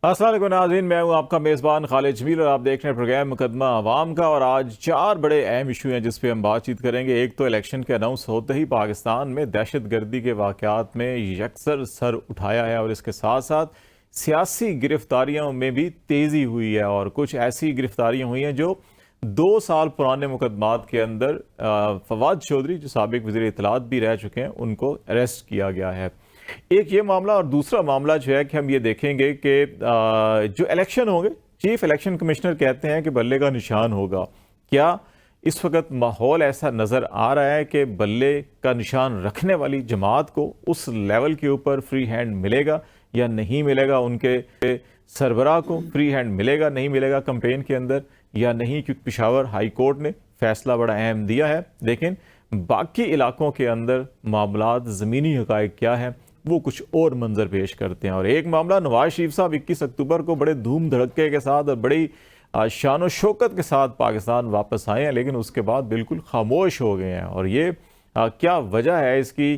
अस्सलाम वालेकुम नाज़रीन, मैं हूं आपका मेज़बान खालिद जमील और आप देख रहे हैं प्रोग्राम मुकदमा अवाम का। और आज 4 बड़े अहम इशू हैं जिस पे हम बातचीत करेंगे। एक तो इलेक्शन के अनाउंस होते ही पाकिस्तान में दहशत गर्दी के वाक़यात में यकसर सर उठाया है और इसके साथ साथ सियासी गिरफ्तारियों में भी तेज़ी हुई है और कुछ ऐसी गिरफ्तारियाँ हुई हैं जो 2 साल पुराने मुकदमात के अंदर फवाद चौधरी जो साबिक वज़ीर इत्तलात भी रह चुके हैं उनको अरेस्ट किया गया है। एक ये मामला और दूसरा मामला जो है कि हम ये देखेंगे कि जो इलेक्शन होंगे, चीफ इलेक्शन कमिश्नर कहते हैं कि बल्ले का निशान होगा। क्या इस वक्त माहौल ऐसा नज़र आ रहा है कि बल्ले का निशान रखने वाली जमात को उस लेवल के ऊपर फ्री हैंड मिलेगा या नहीं मिलेगा? उनके सरबराह को फ्री हैंड मिलेगा नहीं मिलेगा कैंपेन के अंदर या नहीं? क्योंकि पेशावर हाई कोर्ट ने फैसला बड़ा अहम दिया है। लेकिन बाकी इलाकों के अंदर मामलात ज़मीनी हक़ाइक़ क्या है वो कुछ और मंजर पेश करते हैं। और एक मामला, नवाज शरीफ साहब 21 अक्टूबर को बड़े धूम धड़के के साथ और बड़ी शान शौकत के साथ पाकिस्तान वापस आए हैं, लेकिन उसके बाद बिल्कुल खामोश हो गए हैं। और ये क्या वजह है इसकी?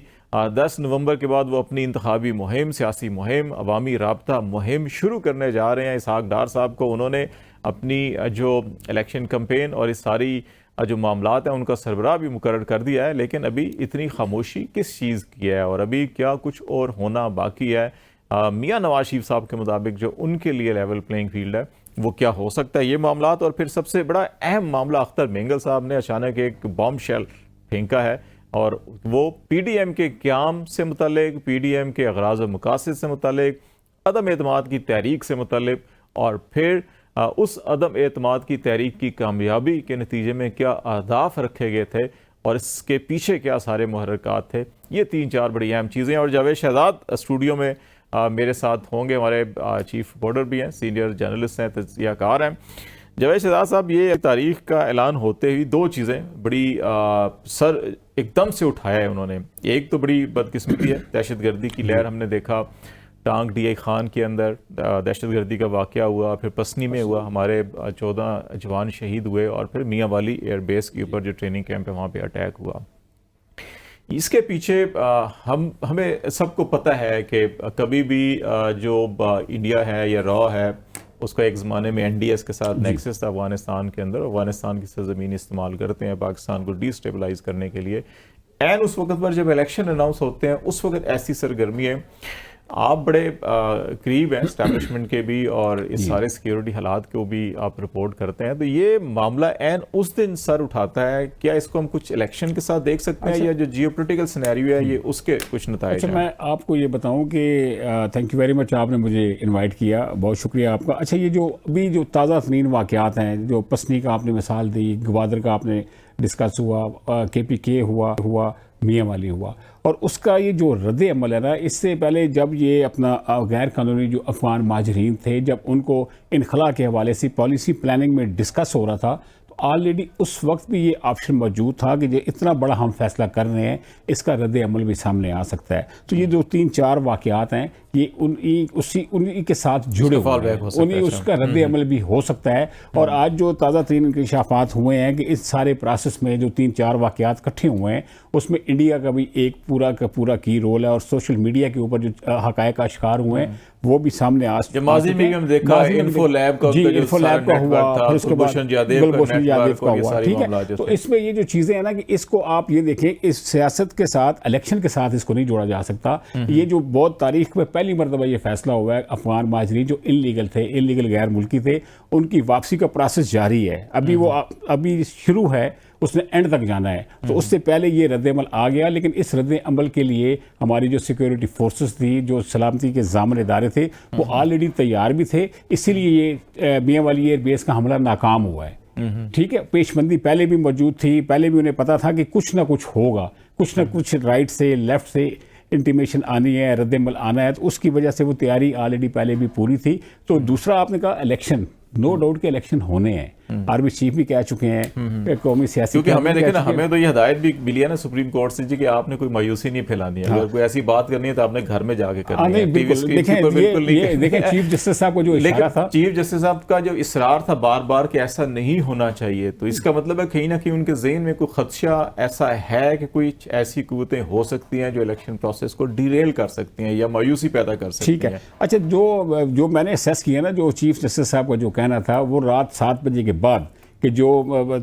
10 नवंबर के बाद वो अपनी इंतखाबी मुहिम, सियासी मुहिम, अवामी राब्ता मुहिम शुरू करने जा रहे हैं। इसहाक डार साहब को उन्होंने अपनी जो इलेक्शन कैंपेन और इस सारी जो मामलात हैं उनका सरबराह भी मुकर्रर कर दिया है। लेकिन अभी इतनी खामोशी किस चीज़ की है और अभी क्या कुछ और होना बाकी है? मियां नवाज शरीफ साहब के मुताबिक जो उनके लिए लेवल प्लेइंग फील्ड है वो क्या हो सकता है? ये मामलात और फिर सबसे बड़ा अहम मामला, अख्तर मेंगल साहब ने अचानक एक बॉम्ब शेल फेंका है और वो PDM के क़याम से मुतल्लिक, PDM के अगराज़ व मकासद से मुतल्लिक, अदम एतमाद की तहरीक से मुतल्लिक और फिर उस अदम एतमाद की तहरीक की कामयाबी के नतीजे में क्या अहदाफ रखे गए थे और इसके पीछे क्या सारे मुहर्रिकात थे। ये 3-4 बड़ी अहम चीज़ें। और जावेद शहजाद स्टूडियो में मेरे साथ होंगे, हमारे चीफ रिपोर्टर भी हैं, सीनियर जर्नलिस्ट हैं, तज्ज़ियाकार हैं। जावेद शहजाद साहब, ये तारीख का ऐलान होते ही 2 चीज़ें बड़ी सर एकदम से उठाया है उन्होंने। एक तो बड़ी बदकिस्मती है, दहशत गर्दी की लहर हमने देखा। टांग DI खान के अंदर दहशत गर्दी का वाक़या हुआ, फिर पसनी में हुआ, हमारे 14 जवान शहीद हुए और फिर मियाँ वाली एयरबेस के ऊपर जो ट्रेनिंग कैंप है वहाँ पे अटैक हुआ। इसके पीछे हमें सबको पता है कि कभी भी जो इंडिया है या रॉ है उसका एक ज़माने में NDS के साथ नेक्सस था अफगानिस्तान के अंदर। अफगानिस्तान की सरजमीन इस्तेमाल करते हैं पाकिस्तान को डिस्टेबलाइज करने के लिए। एंड उस वक्त पर जब इलेक्शन अनाउंस होते हैं उस वक्त ऐसी सरगर्मी है। आप बड़े करीब हैं एस्टैब्लिशमेंट के भी और इस सारे सिक्योरिटी हालात को भी आप रिपोर्ट करते हैं, तो ये मामला एन उस दिन सर उठाता है। क्या इसको हम कुछ इलेक्शन के साथ देख सकते हैं या जो जियोपॉलिटिकल सिनेरियो है ये उसके कुछ नताइज हैं? मैं आपको ये बताऊं कि थैंक यू वेरी मच, आपने मुझे इनवाइट किया, बहुत शुक्रिया आपका। अच्छा, ये जो अभी जो ताज़ा तरीन वाक़यात हैं, जो पसनी का आपने मिसाल दी, ग्वादर का आपने डिस्कस हुआ, KPK हुआ, मियाँ वाली हुआ, और उसका ये जो रद्द अमल है ना, इससे पहले जब ये अपना गैर कानूनी जो अफगान माजरीन थे, जब उनको इनखला के हवाले से पॉलिसी प्लानिंग में डिस्कस हो रहा था, तो ऑलरेडी उस वक्त भी ये ऑप्शन मौजूद था कि जो इतना बड़ा हम फैसला कर रहे हैं इसका रद्द अमल भी सामने आ सकता है। तो ये जो 3-4 वाक़यात हैं ये उन्हीं के साथ जुड़े हुए हैं, उन्हीं उसका रद्द अमल भी हो सकता है। और आज जो ताज़ा तरीन इंकशाफात हुए हैं कि इस सारे प्रोसेस में जो 3-4 वाक़यात इकट्ठे हुए हैं उसमें इंडिया का भी एक पूरा का पूरा की रोल है और सोशल मीडिया के ऊपर जो हक़ाइक़ का शिकार हुए हैं वो भी सामने आ चुके हैं। इन्फो लैब का हुआ, फिर उसके बाद गुलभूषण यादव का हुआ, ठीक है। तो इसमें ये जो चीज़ें हैं ना कि इसको आप ये देखें, इस सियासत के साथ, इलेक्शन के साथ इसको नहीं जोड़ा जा सकता। ये जो बहुत तारीख में पहली मरतबा ये फैसला हुआ है, अफगान माजरीन जो इलीगल थे, इलीगल गैर मुल्की थे, उनकी वापसी का प्रोसेस जारी है। अभी वो अभी शुरू है, उसने एंड तक जाना है। तो उससे पहले ये रद्द अमल आ गया, लेकिन इस रद्द अमल के लिए हमारी जो सिक्योरिटी फोर्सेस थी, जो सलामती के ज़ामन इदारे थे, वो ऑलरेडी तैयार भी थे। इसीलिए ये मियाँ वाली एयरबेस का हमला नाकाम हुआ है। ठीक है, पेशबंदी पहले भी मौजूद थी, पहले भी उन्हें पता था कि कुछ ना कुछ होगा, कुछ ना कुछ राइट से लेफ्ट से इंटीमेशन आनी है, रद्द-ए-अमल आना है, तो उसकी वजह से वो तैयारी ऑलरेडी पहले भी पूरी थी। तो दूसरा आपने कहा इलेक्शन, नो डाउट के इलेक्शन होने हैं, आर्मी चीफ भी कह चुके हैं कि कौमी सियासी, क्योंकि हमें देखे ना, हमें तो ये हदायत भी मिली है ना सुप्रीम कोर्ट से जी कि आपने कोई मायूसी नहीं फैलानी है, अगर कोई ऐसी बात करनी है तो आपने घर में जाके करनी है, टीवी स्क्रीन पर बिल्कुल नहीं। देखें चीफ जस्टिस साहब को जो इशारा था, चीफ जस्टिस साहब का जो इसरार था बार बार कि ऐसा नहीं होना चाहिए, तो इसका मतलब है कहीं ना कहीं उनके ज़हन में कोई खदशा ऐसा है कि कोई ऐसी कुव्वतें हो सकती हैं जो इलेक्शन प्रोसेस को डिरेल कर सकती हैं या मायूसी पैदा कर सकती हैं। ठीक है। अच्छा, जो मैंने असेस किया ना, जो चीफ जस्टिस साहब का जो कहना था वो रात 7 बजे के बाद कि जो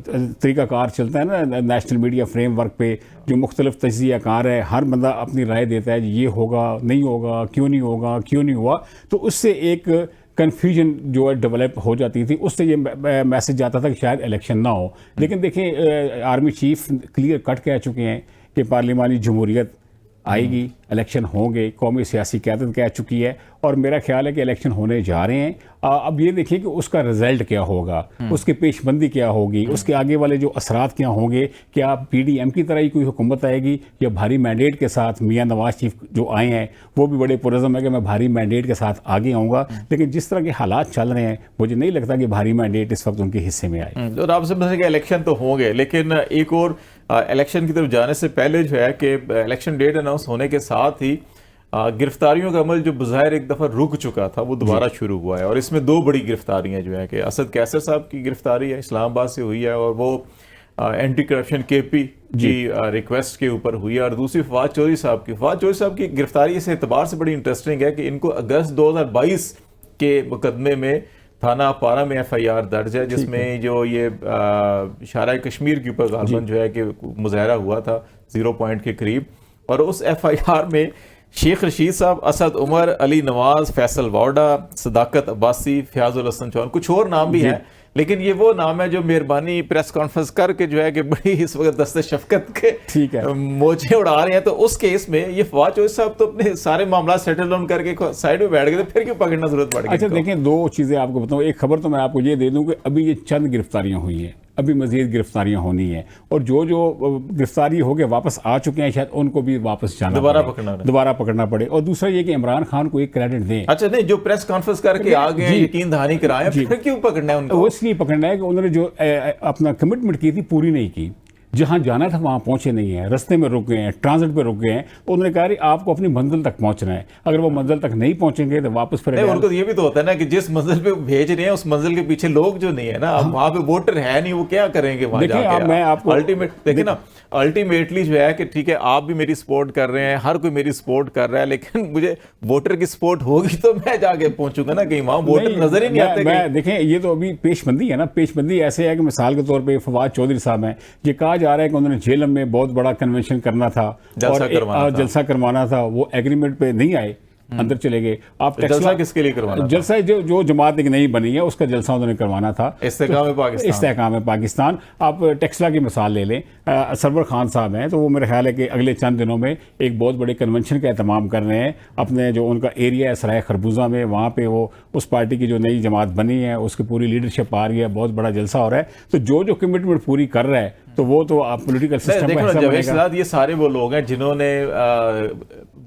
तरीक़ाकार चलता है ना नेशनल मीडिया फ्रेमवर्क पे, जो मुख्तलिफ तज्ज़ियाकार है, हर बंदा अपनी राय देता है, ये होगा नहीं होगा, क्यों नहीं होगा, क्यों नहीं हुआ, तो उससे एक कन्फ्यूजन जो है डेवलप हो जाती थी, उससे ये मैसेज जाता था कि शायद इलेक्शन ना हो। लेकिन देखें आर्मी चीफ क्लियर कट कह चुके हैं कि पार्लिमानी जमहूरियत आएगी, इलेक्शन होंगे, कौमी सियासी क़यादत कह चुकी है, और मेरा ख्याल है कि इलेक्शन होने जा रहे हैं। अब ये देखिए कि उसका रिजल्ट क्या होगा, उसकी पेशबंदी क्या होगी, उसके आगे वाले जो असरात क्या होंगे, क्या PDM की तरह ही कोई हुकूमत आएगी या भारी मैंडेट के साथ। मियां नवाज शरीफ जो आए हैं वो भी बड़े पुरज़म है कि मैं भारी मैंडेट के साथ आगे आऊँगा, लेकिन जिस तरह के हालात चल रहे हैं मुझे नहीं लगता कि भारी मैंडेट इस वक्त उनके हिस्से में आए। तो आप समझते हैं इलेक्शन तो होंगे, लेकिन एक और इलेक्शन की तरफ जाने से पहले जो है कि इलेक्शन डेट अनाउंस होने के साथ ही गिरफ्तारियों का अमल जो बज़ाहिर एक दफ़ा रुक चुका था वो दोबारा शुरू हुआ है, और इसमें 2 बड़ी गिरफ्तारियां जो है कि असद कैसर साहब की गिरफ्तारी है, इस्लामाबाद से हुई है, और वो एंटी करप्शन KP की रिक्वेस्ट के ऊपर हुई है, और दूसरी फवाद चौधरी साहब की गिरफ्तारी इस एतबार से बड़ी इंटरेस्टिंग है कि इनको अगस्त 2022 के मुकदमे में थाना पारा में FIR दर्ज है, जिसमें जो ये शारा कश्मीर के ऊपर गालबन जो है कि मुजाहरा हुआ था 0 पॉइंट के करीब, और उस FIR में शेख रशीद साहब, असद उमर, अली नवाज, फैसल वाडा, सदाकत अब्बासी, फयाजुल हसन चौहान, कुछ और नाम भी हैं, लेकिन ये वो नाम है जो मेहरबानी प्रेस कॉन्फ्रेंस करके जो है कि बड़ी इस वक्त दस्ते शफकत के मोचे उड़ा रहे हैं। तो उस केस में ये फवाद चौधरी साहब तो अपने सारे मामला सेटल डाउन करके साइड में बैठ गए, तो फिर क्यों पकड़ना जरूरत पड़ गई? अच्छा देखें, 2 चीज़ें आपको बताऊँ। एक खबर तो मैं आपको ये दे दूँ कि अभी ये चंद गिरफ्तारियाँ हुई हैं, अभी मज़ीद गिरफ्तारियाँ होनी है, और जो गिरफ्तारी हो के वापस आ चुके हैं शायद उनको भी वापस जाना दोबारा पकड़ना पड़े। और दूसरा ये कि इमरान खान को एक क्रेडिट दें। अच्छा नहीं, जो प्रेस कॉन्फ्रेंस करके आ गए, यकीन दहानी कराए, फिर क्यों पकड़ना है उनको? वो इसलिए पकड़ना है कि उन्होंने जो अपना कमिटमेंट की थी पूरी नहीं की, जहां जाना था वहां पहुंचे नहीं है, रास्ते में रुक गए हैं, ट्रांजिट पे रुक गए हैं। उन्होंने कहा आपको अपनी मंजिल तक पहुंचना है, अगर वो मंजिल तक नहीं पहुंचेंगे तो वापस फिर उनको ये भी तो होता है ना कि जिस मंजिल पे भेज रहे हैं उस मंजिल के पीछे लोग जो नहीं है ना, अब वहां पे वोटर है नहीं, वो क्या करेंगे वहां जाके? मैं आपको अल्टीमेटली जो है कि ठीक है आप भी मेरी सपोर्ट कर रहे हैं, हर कोई मेरी सपोर्ट कर रहा है, लेकिन मुझे वोटर की सपोर्ट होगी तो मैं जाके पहुंचूंगा ना, कहीं वहां वोटर नजर ही नहीं आते। देखें ये तो अभी पेशबंदी है ना, पेशबंदी ऐसे है कि मिसाल के तौर पे फवाद चौधरी साहब हैं, ये कहा जा रहा है कि उन्होंने जेल में बहुत बड़ा कन्वेंशन करना था और जलसा करवाना था, वो एग्रीमेंट पे नहीं आए, अंदर चले गए। आप जलसा किसके लिए करवाना? जलसा जो जमात एक नई बनी है उसका जलसा उन्होंने करवाना था, इस्तेहकाम पाकिस्तान। आप टेक्सला की मिसाल ले लें, सरवर खान साहब हैं, तो वो मेरे ख्याल है कि अगले चंद दिनों में एक बहुत बड़े कन्वेंशन का एहतमाम कर रहे हैं अपने जो उनका एरिया है सराय खरबूजा में, वहाँ पे वो उस पार्टी की जो नई जमात बनी है उसकी पूरी लीडरशिप आ रही है, बहुत बड़ा जलसा हो रहा है। तो जो कमिटमेंट पूरी कर रहा है तो वो तो आप पॉलिटिकल सिस्टम ये सारे वो लोग हैं जिन्होंने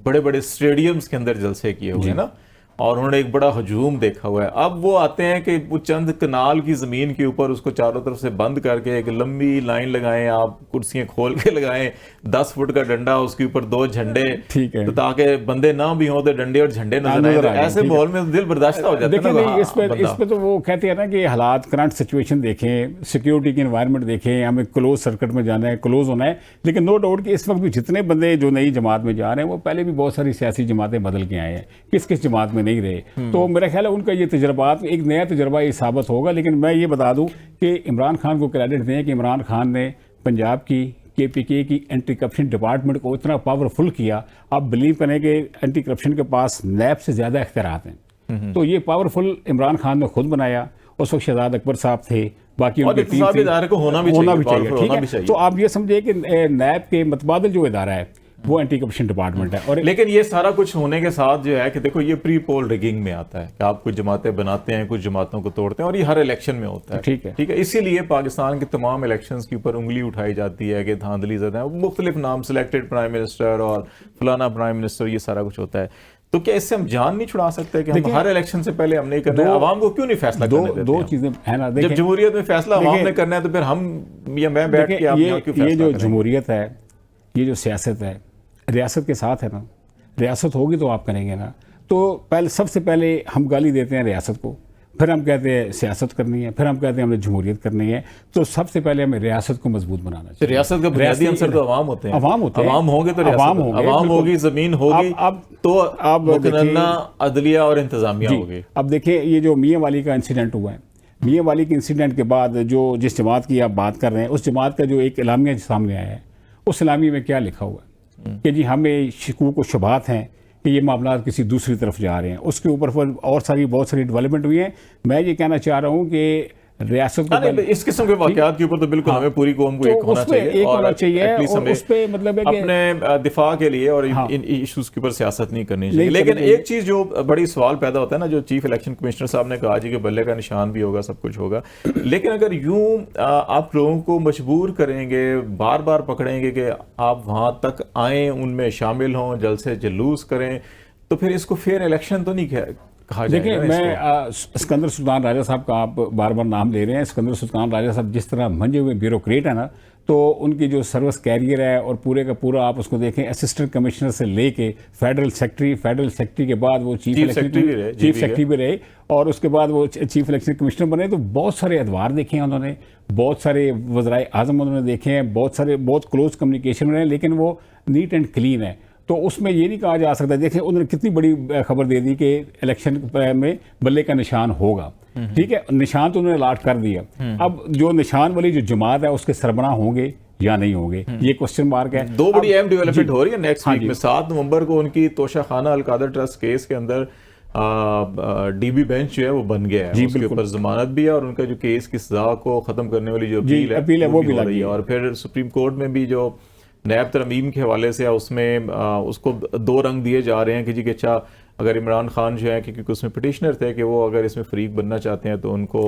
बड़े बड़े स्टेडियम्स के अंदर जलसे किए हुए हैं ना, और उन्होंने एक बड़ा हजूम देखा हुआ है। अब वो आते हैं कि वो चंद कनाल की जमीन के ऊपर उसको चारों तरफ से बंद करके एक लंबी लाइन लगाएं, आप कुर्सियां खोल के लगाएं, 10 फुट का डंडा, उसके ऊपर 2 झंडे, ठीक है, तो ताकि बंदे ना भी हों तो डंडे और झंडे नजर आए। ऐसे माहौल में दिल बर्दाश्त हो जाता है ना। इस पे तो वो कहते हैं ना कि हालात, करंट सिचुएशन देखें, सिक्योरिटी की एनवायरनमेंट देखें, हमें क्लोज सर्किट में जाना है, क्लोज होना है। लेकिन नो डाउट कि इस वक्त भी जितने बंदे जो नई जमात में जा रहे हैं वो पहले भी बहुत सारी सियासी जमातें बदल के आए हैं, किस जमात में नहीं रहे। तो मेरा ख्याल है उनका ये तजर्बात एक नया तजर्बा ये साबित होगा। लेकिन मैं ये बता दूं कि इमरान खान को क्रेडिट दें कि इमरान खान ने पंजाब की KPK की एंटी करप्शन डिपार्टमेंट को इतना पावरफुल किया। आप बिलीव करें कि एंटी करप्शन के पास नैब से ज़्यादा इख्तियारात हैं। तो ये पावरफुल इमरान खान ने खुद बनाया। उस वक्त शहजाद अकबर साहब थे, बाकी उनकी टीम को होना भी चाहिए, ठीक है। तो आप ये समझिए कि नैब के मतबादल जो इदारा है वो एंटी करप्शन डिपार्टमेंट है। और लेकिन ये सारा कुछ होने के साथ जो है कि देखो ये प्री पोल रिगिंग में आता है कि आप कुछ जमातें बनाते हैं, कुछ जमातों को तोड़ते हैं, और ये हर इलेक्शन में होता है। ठीक है। इसीलिए पाकिस्तान के तमाम इलेक्शंस के ऊपर उंगली उठाई जाती है कि धांधली ज़्यादा है, मुख्तलिफ नाम, सिलेक्टेड प्राइम मिनिस्टर और फलाना प्राइम मिनिस्टर, ये सारा कुछ होता है। तो क्या इससे हम जान नहीं छुड़ा सकते कि हम हर इलेक्शन से पहले हम नहीं करना है? आवाम को क्यों नहीं फैसला करने देते? दो चीजें है ना, जब जमहूरियत में फैसला आवाम ने करना है तो फिर हम या मैं बैठ के आप क्यों फैसला ये जो करेंगे? जमहूरियत है, ये जो सियासत है, रियासत के साथ है ना। रियासत होगी तो आप करेंगे ना। तो पहले सबसे पहले हम गाली देते हैं रियासत को, फिर हम कहते हैं सियासत करनी है, फिर हम कहते हैं हमने जमहूरियत करनी है। तो सबसे पहले हमें रियासत को मजबूत बनाना चाहिए। रियासत का बुनियादी अंसर तो अवाम होते हैं। अवाम होते हैं। अवाम होंगे तो अवाम रियासत, होंगे, अवाम होगी, जमीन होगी, तो अब मुकन्ना अदलिया और इंतजामिया होगी। अब देखिए ये जो मियाँ वाली का इंसिडेंट हुआ है, मियाँ वाली के इंसिडेंट के बाद जो जिस जमात की आप बात कर रहे हैं, उस जमात का जो एक इलामिया सामने आया है, उस इलामी में क्या लिखा हुआ है कि जी हमें शकूक व शुबहात हैं कि ये मामला किसी दूसरी तरफ जा रहे हैं। उसके ऊपर और बहुत सारी डेवलपमेंट हुई है। मैं ये कहना चाह रहा हूँ कि रियासत को इस किस्म के वाकयात के ऊपर तो बिल्कुल हमें पूरी कौम को एक होना चाहिए और उस पे मतलब अपने दिफा के लिए और इन इश्यूज के ऊपर सियासत नहीं करनी चाहिए। लेकिन एक चीज जो बड़ी सवाल पैदा होता है ना, जो चीफ इलेक्शन कमिश्नर साहब ने कहा जी कि बल्ले का निशान भी होगा, सब कुछ होगा, लेकिन अगर यूं आप लोगों को मजबूर करेंगे, बार बार पकड़ेंगे कि आप वहां तक आए, उनमें शामिल हों, जलसे जुलूस करें, तो फिर इसको फेयर इलेक्शन तो नहीं कहा जाएगा। देखिए मैं सिकंदर सुल्तान राजा साहब का आप बार बार नाम ले रहे हैं। सिकंदर सुल्तान राजा साहब जिस तरह मंजे हुए ब्यूरोक्रेट है ना, तो उनकी जो सर्विस कैरियर है और पूरे का पूरा आप उसको देखें, असिस्टेंट कमिश्नर से लेके फेडरल सेक्रेटरी के बाद वो चीफ सेक्रेटरी भी रहे और उसके बाद वो चीफ इलेक्शन कमिश्नर बने। तो बहुत सारे अदवार देखे हैं उन्होंने, बहुत सारे वज़राए आज़म उन्होंने देखे हैं, बहुत क्लोज कम्युनिकेशन में, लेकिन वो नीट एंड क्लीन है। तो उसमें ये नहीं कहा जा सकता। देखिए उन्होंने कितनी बड़ी खबर दे दी कि इलेक्शन में बल्ले का निशान होगा, ठीक है, निशान तो उन्होंने अलॉट कर दिया। अब जो निशान वाली जो जमात है उसके सरबराह होंगे या नहीं होंगे, ये क्वेश्चन मार्क है। दो बड़ी अहम डेवलपमेंट हो रही है नेक्स्ट वीक में। 7 नवंबर को उनकी तोशाखाना अलकादर ट्रस्ट केस के अंदर डीबी बेंच जो है वो बन गया है, उसके ऊपर जमानत भी है और उनका जो केस की सजा को खत्म करने वाली जो अपील है वो भी लगी है। और फिर सुप्रीम कोर्ट में भी जो नैब तरमीम के हवाले से उसमें उसको 2 रंग दिए जा रहे हैं कि जी कि अच्छा अगर इमरान खान जो है, क्योंकि उसमें पिटिशनर थे कि वो अगर इसमें फरीक बनना चाहते हैं तो उनको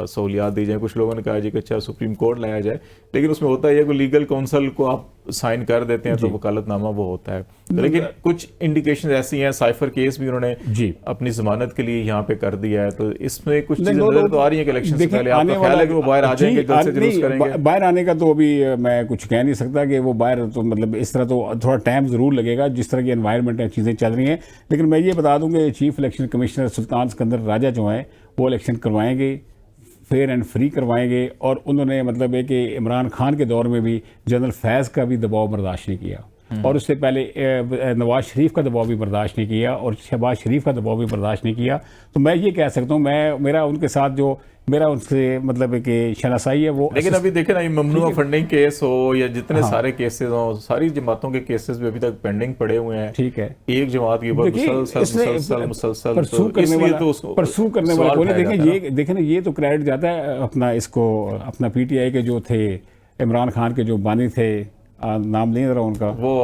सहूलियात दी जाए। कुछ लोगों ने कहा जी कि अच्छा सुप्रीम कोर्ट लाया जाए, लेकिन उसमें होता है कि लीगल काउंसिल को आप साइन कर देते हैं तो वकालतनामा वो होता है। लेकिन कुछ इंडिकेशन ऐसी हैं, साइफर केस भी उन्होंने अपनी जमानत के लिए यहाँ पे कर दिया है, तो इसमें कुछ चीजें नजर तो आ रही है कि इलेक्शन से पहले आपका ख्याल है कि वो बाहर आ जाएंगे, जल्द से जुलूस करेंगे? बाहर आने का तो अभी मैं कुछ कह नहीं सकता कि वो बाहर, तो मतलब इस तरह तो थोड़ा टाइम जरूर लगेगा जिस तरह की एनवायरनमेंट है, चीजें चल रही हैं। लेकिन मैं ये बता दूं कि चीफ इलेक्शन कमिश्नर सुल्तान सिकंदर राजा जो हैं वो इलेक्शन करवाएंगे, फेयर एंड फ्री करवाएंगे। और उन्होंने मतलब है कि इमरान खान के दौर में भी जनरल फैज़ का भी दबाव बर्दाश्त नहीं किया और उससे पहले नवाज शरीफ का दबाव भी बर्दाश्त नहीं किया और शहबाज शरीफ का दबाव भी बर्दाश्त नहीं किया। तो मैं ये कह सकता हूँ, मेरा उनके साथ जो मेरा उनसे मतलब है कि शनासाई है वो। लेकिन अभी देखे ना, ये ममनुआ फंडिंग केस हो या जितने सारे केसेस हो, सारी जमातों के केसेस भी अभी तक पेंडिंग पड़े हुए हैं। ठीक है, एक जमात के ऊपर मुसलसल परसू करने वाला कोई नहीं। देखें ना, ये तो क्रेडिट जाता है अपना, इसको अपना पीटीआई के जो थे इमरान खान के जो बानी थे, नाम नहीं रहा उनका, वो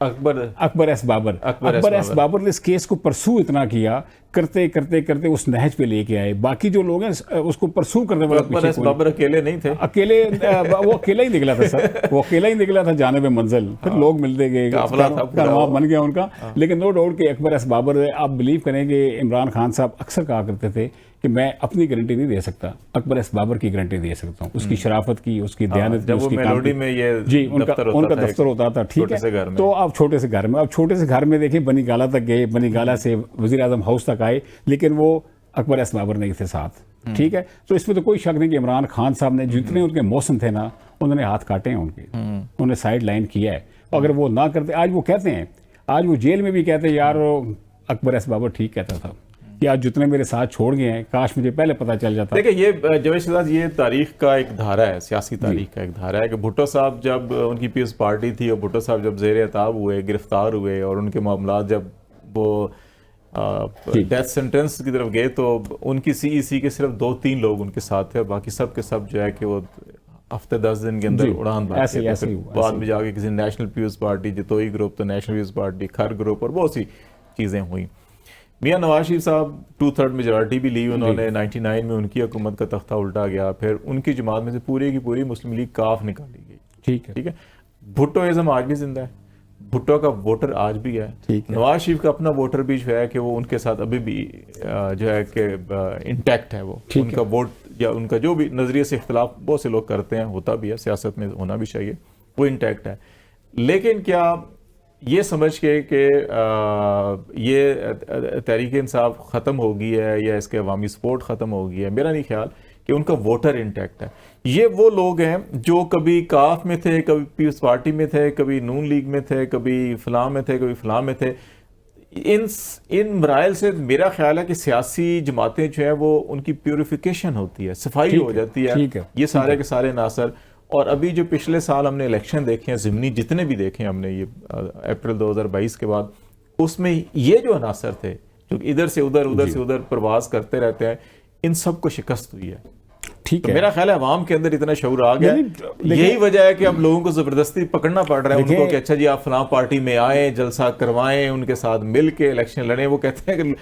अकबर एस बाबर ने इस केस को परसू इतना किया, करते करते करते उस नहज पे लेके आए। बाकी जो लोग हैं उसको परसू करने वाला अकबर एस बाबर अकेले नहीं थे, वो अकेला ही निकला था सर, वो अकेला ही निकला था जानिब मंजिल। फिर लोग मिलते गए, कारवां बन गया उनका। लेकिन नो डाउट कि अकबर एस बाबर, आप बिलीव करेंगे, इमरान खान साहब अक्सर कहा करते थे कि मैं अपनी गारंटी नहीं दे सकता, अकबर एस बाबर की गारंटी दे सकता हूँ, उसकी शराफत की, उसकी दयानत की, उसकी मेलोडी में ये जी उनका दफ्तर होता था। ठीक है, तो आप छोटे से घर में देखें, बनी गाला तक गए, बनी गाला से वजीर आजम हाउस तक आए, लेकिन वो अकबर एस बाबर नहीं थे साथ। ठीक है, तो इसमें तो कोई शक नहीं कि इमरान खान साहब ने जितने उनके मौसम थे ना, उन्होंने हाथ काटे हैं उनके, उन्होंने साइड लाइन किया है। अगर वो ना करते, आज वो कहते हैं, आज वो जेल में भी कहते हैं यार अकबर एस बाबर ठीक कहता था कि आज जितने मेरे साथ छोड़ गए हैं, काश मुझे पहले पता चल जाता। देखिए ये जवेद शहजाद, ये तारीख का एक धारा है, सियासी तारीख का एक धारा है कि भुट्टो साहब जब उनकी पीपल्स पार्टी थी और भुट्टो साहब जब ज़ेर अताब हुए, गिरफ्तार हुए और उनके मामला जब वो डेथ सेंटेंस की तरफ गए, तो उनकी सीईसी के सिर्फ 2-3 लोग उनके साथ थे और बाकी सब के सब जो है कि वो हफ्ते 10 दिन के अंदर उड़ान भर गए। बाद में जाके किसी national people's party, Jatoi group, तो national people's party, Khar group और बहुत सी चीज़ें हुई। मियां नवाज शरीफ साहब 2/3 मेजॉरिटी भी ली उन्होंने, 99 में उनकी हुकूमत का तख्ता उल्टा गया, फिर उनकी जमात में से पूरी की पूरी मुस्लिम लीग काफ निकाली गई। ठीक है, भुट्टोइज़्म आज भी जिंदा है, भुट्टो का वोटर आज भी है, ठीक है। नवाज शरीफ का अपना वोटर भी जो है कि वो उनके साथ अभी भी जो है कि इंटैक्ट है, वो उनका वोट या उनका जो भी नज़रिए से इख्तिलाफ बहुत से लोग करते हैं, होता भी है, सियासत में होना भी चाहिए, वो इंटैक्ट है। लेकिन क्या ये समझ के कि ये तहरीक इंसाफ ख़त्म हो गई है या इसके अवामी सपोर्ट ख़त्म हो गई है, मेरा नहीं ख्याल कि उनका वोटर इंटैक्ट है। ये वो लोग हैं जो कभी काफ में थे, कभी पीपल्स पार्टी में थे, कभी नून लीग में थे, कभी फलां में थे, कभी फलां में थे। इन मराइल से मेरा ख्याल है कि सियासी जमातें जो है वो उनकी प्योरिफिकेशन होती है, सफाई हो जाती है। ये सारे के सारे नासर, और अभी जो पिछले साल हमने इलेक्शन देखे हैं ज़िमनी, जितने भी देखे हैं हमने ये अप्रैल 2022 के बाद, उसमें ये जो अनासर थे जो इधर से उधर प्रवास करते रहते हैं, इन सब को शिकस्त हुई है। ठीक है, मेरा ख्याल है अवाम के अंदर इतना शऊर आ गया, यही वजह है कि अब लोगों को जबरदस्ती पकड़ना पड़ रहा है उनको कि अच्छा जी आप फलां पार्टी में आए, जलसा करवाएं, उनके साथ मिल के इलेक्शन लड़ें। वो कहते हैं कि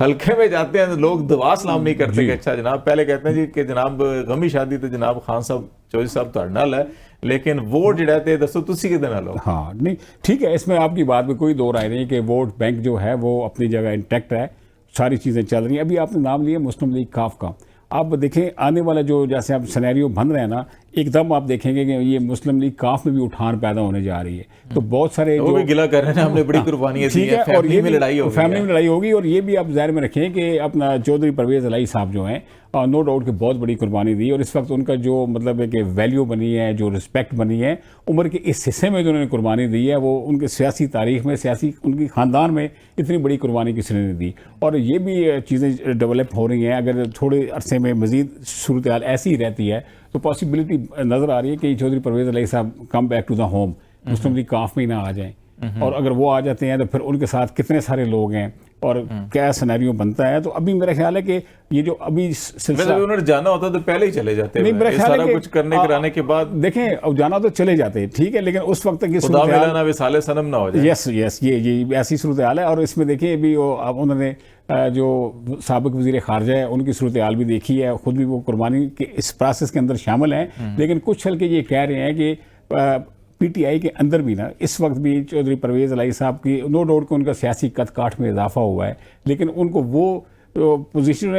हल्के में जाते हैं लोग दुआ सलाम नहीं करते कि अच्छा जनाब, पहले कहते हैं जी कि जनाब गमी शादी तो जनाब खान साहब चौधरी साहब तो नाल है, लेकिन वोट जो रहते दसो तुसी के दिन लो। हाँ नहीं ठीक है, इसमें आपकी बात में कोई दो राय नहीं कि वोट बैंक जो है वो अपनी जगह इंटैक्ट है, सारी चीज़ें चल रही हैं। अभी आपने नाम लिया मुस्लिम लीग काफ का, आप देखें आने वाला जो जैसे आप सिनेरियो बन रहे हैं ना, एकदम आप देखेंगे कि ये मुस्लिम लीग काफ में भी उठान पैदा होने जा रही है। तो बहुत सारे वो भी गिला कर रहे हैं, हमने बड़ी कुर्बानियां दी हैं, और ये में लड़ाई होगी, फैमिली में लड़ाई होगी। और ये भी आप ज़हन में रखें कि अपना चौधरी परवेज़ इलाही साहब जो हैं, नो डाउट कि बहुत बड़ी कुर्बानी दी, और इस वक्त उनका जो मतलब है कि वैल्यू बनी है, जो रिस्पेक्ट बनी है उम्र के इस हिस्से में जो उन्होंने कुर्बानी दी है, वो उनके सियासी तारीख में, सियासी उनकी ख़ानदान में इतनी बड़ी कुर्बानी किसी ने नहीं दी। और ये भी चीज़ें डेवलप हो रही हैं, अगर थोड़े अरसे में मज़ीद सूरत हाल ऐसी ही रहती है तो पॉसिबिलिटी नज़र आ रही है कि Chaudhary Pervaiz Elahi Sahab come back to the home, Muslim League काफ में ही ना आ जाएं। और अगर वो आ जाते हैं तो फिर उनके साथ कितने सारे लोग हैं और क्या सिनेरियो बनता है। तो अभी मेरा ख्याल है कि ये जो अभी सिलसिला, उन्होंने जाना होता तो पहले ही चले जाते, नहीं मेरा ख्याल है कि कुछ करने कराने के बाद देखें, अब जाना तो चले जाते, ठीक है, लेकिन उस वक्त की साले सनम ना हो जाए। यस ये ऐसी सूरत हाल है। और इसमें देखिए अभी अब उन्होंने जो साबिक वज़ीर ख़ारजा है उनकी सूरत हाल भी देखी है, खुद भी वो कुर्बानी के इस प्रोसेस के अंदर शामिल हैं। लेकिन कुछ हल्के ये कह रहे हैं कि पीटीआई के अंदर भी ना इस वक्त भी चौधरी परवेज़ इलाही साहब की नो डाउट कि उनका सियासी कद काठ में इजाफा हुआ है, लेकिन उनको वो पोजीशन